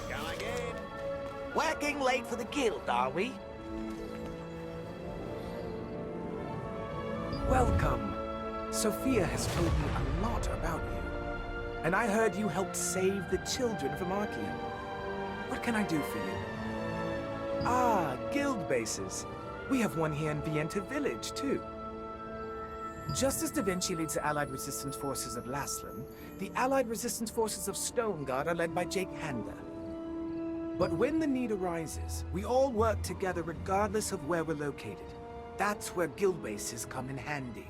Go again. We're getting late for the guild, are we? Welcome. Sophia has told me a lot about you. And I heard you helped save the children from Archeum. What can I do for you? Ah, guild bases. We have one here in Vienta Village, too. Just as Da Vinci leads the Allied Resistance Forces of Laslan, the Allied Resistance Forces of Stoneguard are led by Jake Handa. But when the need arises, we all work together regardless of where we're located. That's where guild bases come in handy.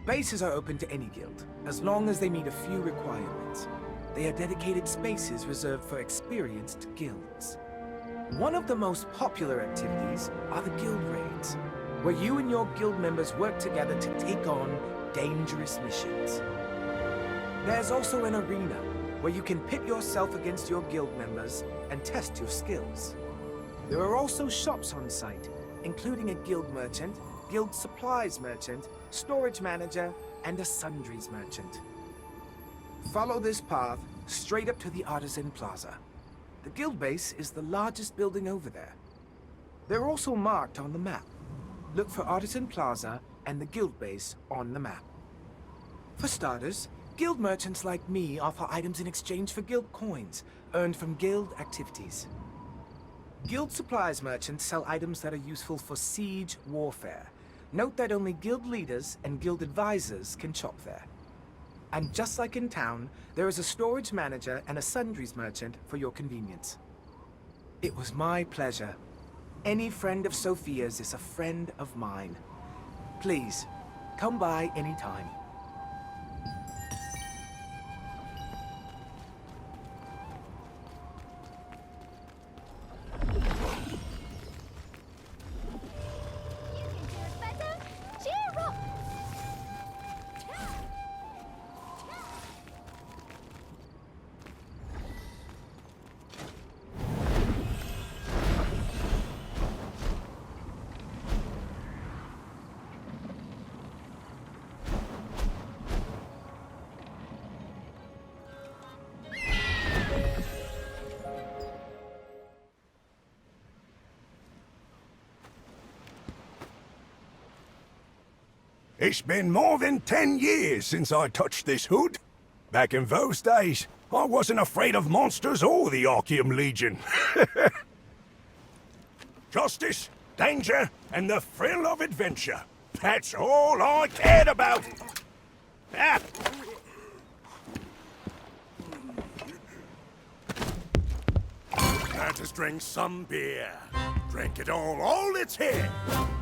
Bases are open to any guild, as long as they meet a few requirements. They are dedicated spaces reserved for experienced guilds. One of the most popular activities are the guild raids, where you and your guild members work together to take on dangerous missions. There's also an arena, where you can pit yourself against your guild members and test your skills. There are also shops on site, including a guild merchant, guild supplies merchant, storage manager, and a sundries merchant. Follow this path straight up to the Artisan Plaza. The guild base is the largest building over there. They're also marked on the map. Look for Artisan Plaza and the guild base on the map. For starters, guild merchants like me offer items in exchange for guild coins, earned from guild activities. Guild supplies merchants sell items that are useful for siege warfare. Note that only guild leaders and guild advisors can shop there. And just like in town, there is a storage manager and a sundries merchant for your convenience. It was my pleasure. Any friend of Sophia's is a friend of mine. Please, come by anytime. It's been more than 10 years since I touched this hood. Back in those days, I wasn't afraid of monsters or the Archeum Legion. Justice, danger, and the thrill of adventure. That's all I cared about. Ah. Let us drink some beer. Drink it all it's here.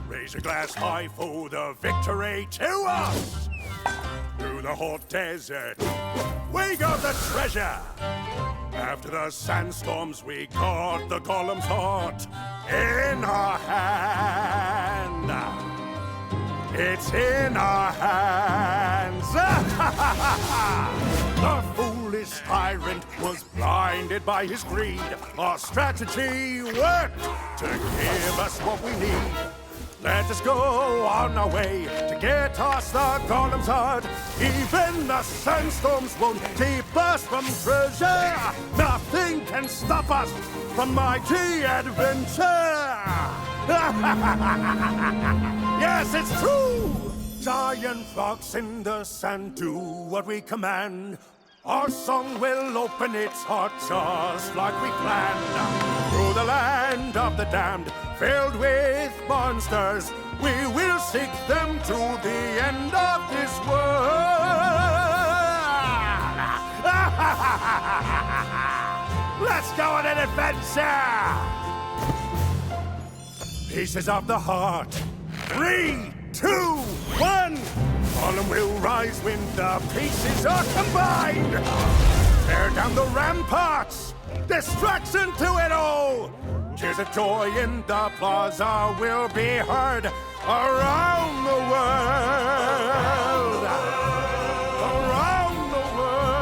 Raise a glass high for the victory to us. Through the hot desert, we got the treasure. After the sandstorms, we got the golem's heart in our hand. It's in our hands. The foolish tyrant was blinded by his greed. Our strategy worked to give us what we need. Let us go on our way to get us the golem's heart. Even the sandstorms won't keep us from treasure. Nothing can stop us from mighty adventure. Yes, it's true. Giant rocks in the sand do what we command. Our song will open its heart just like we planned. Through the land of the damned, filled with monsters, we will seek them to the end of this world. Let's go on an adventure! Pieces of the heart. 3, 2, 1! Golem will rise when the pieces are combined! Tear down the ramparts! Destruction to it all! Tears of joy in the plaza will be heard around the world! Around the world!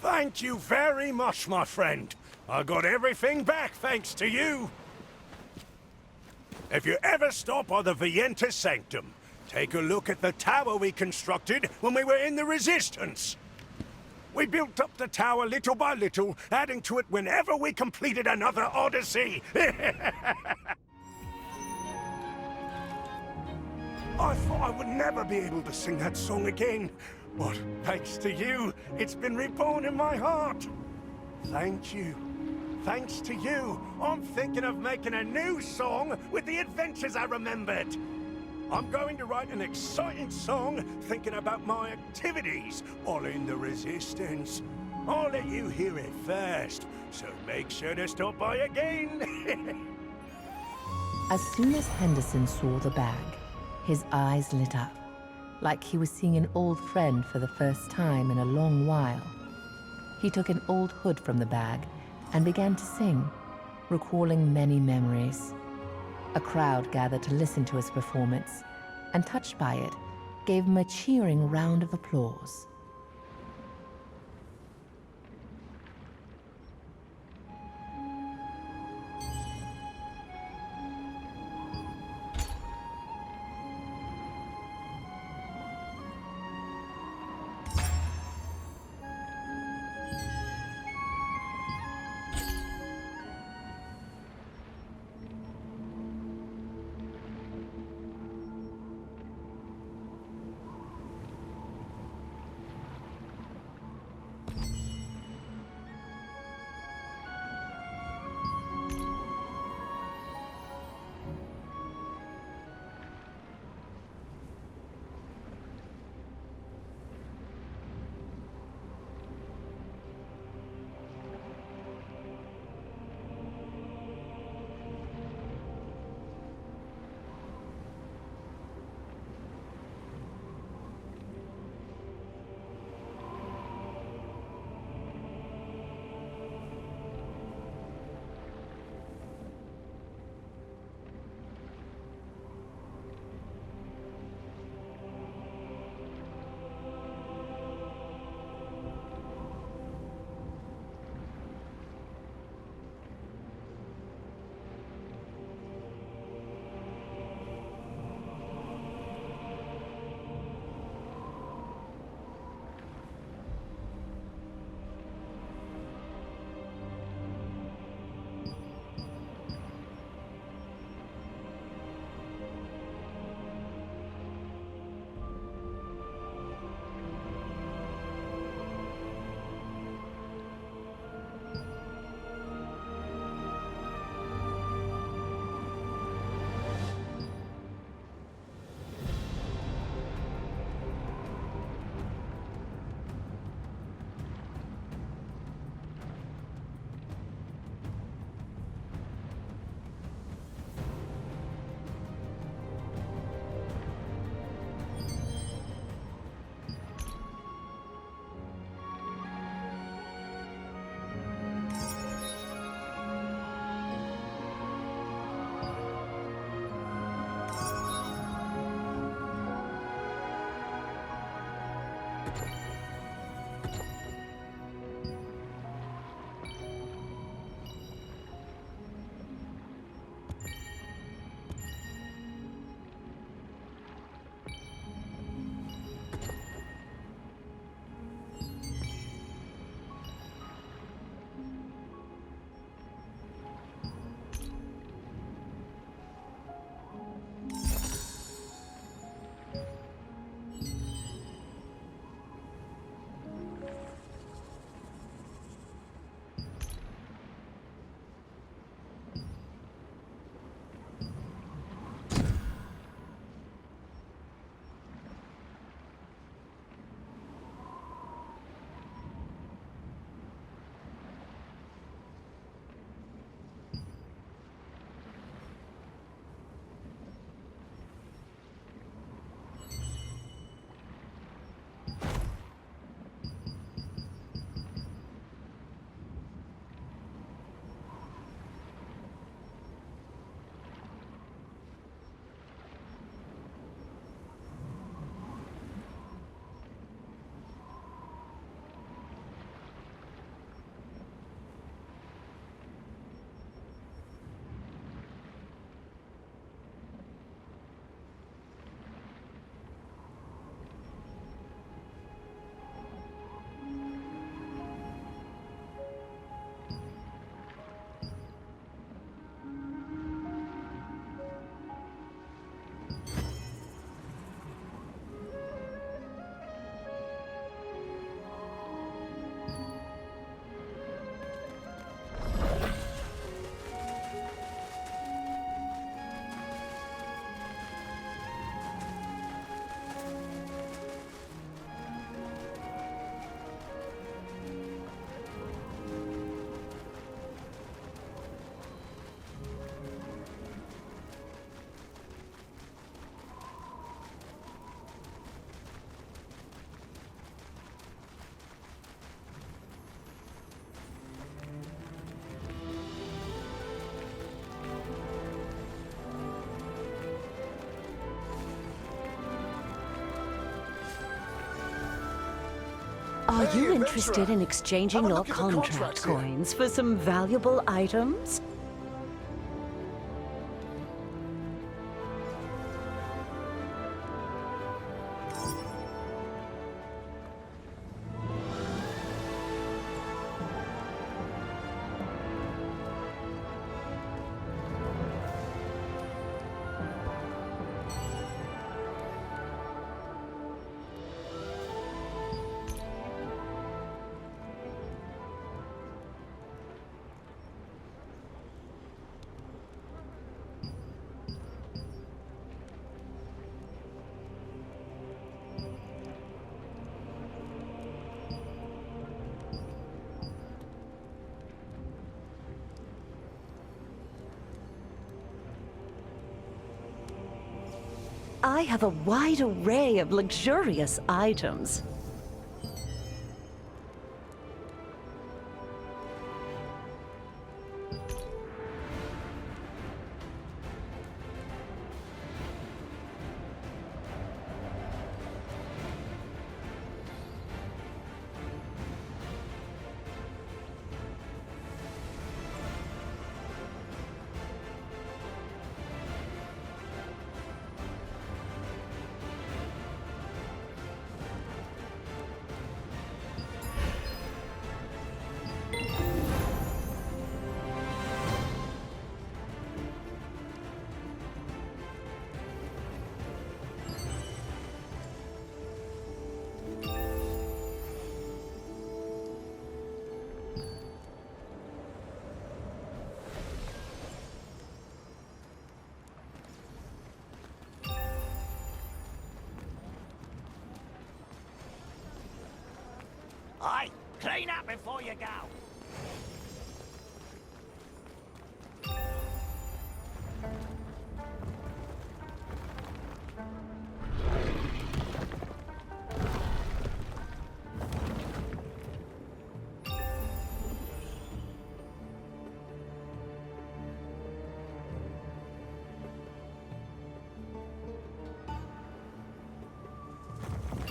Thank you very much, my friend. I got everything back thanks to you. If you ever stop by the Vientus Sanctum, take a look at the tower we constructed when we were in the Resistance. We built up the tower little by little, adding to it whenever we completed another odyssey. I thought I would never be able to sing that song again, but thanks to you, it's been reborn in my heart. Thank you. Thanks to you, I'm thinking of making a new song with the adventures I remembered. I'm going to write an exciting song thinking about my activities while in the Resistance. I'll let you hear it first, so make sure to stop by again. As soon as Henderson saw the bag, his eyes lit up, like he was seeing an old friend for the first time in a long while. He took an old hood from the bag and began to sing, recalling many memories. A crowd gathered to listen to his performance, and touched by it, gave him a cheering round of applause. Are Hey, you adventurer. interested in exchanging Have a your look at the contract contracts here. coins for some valuable items? I have a wide array of luxurious items. Aye, clean up before you go.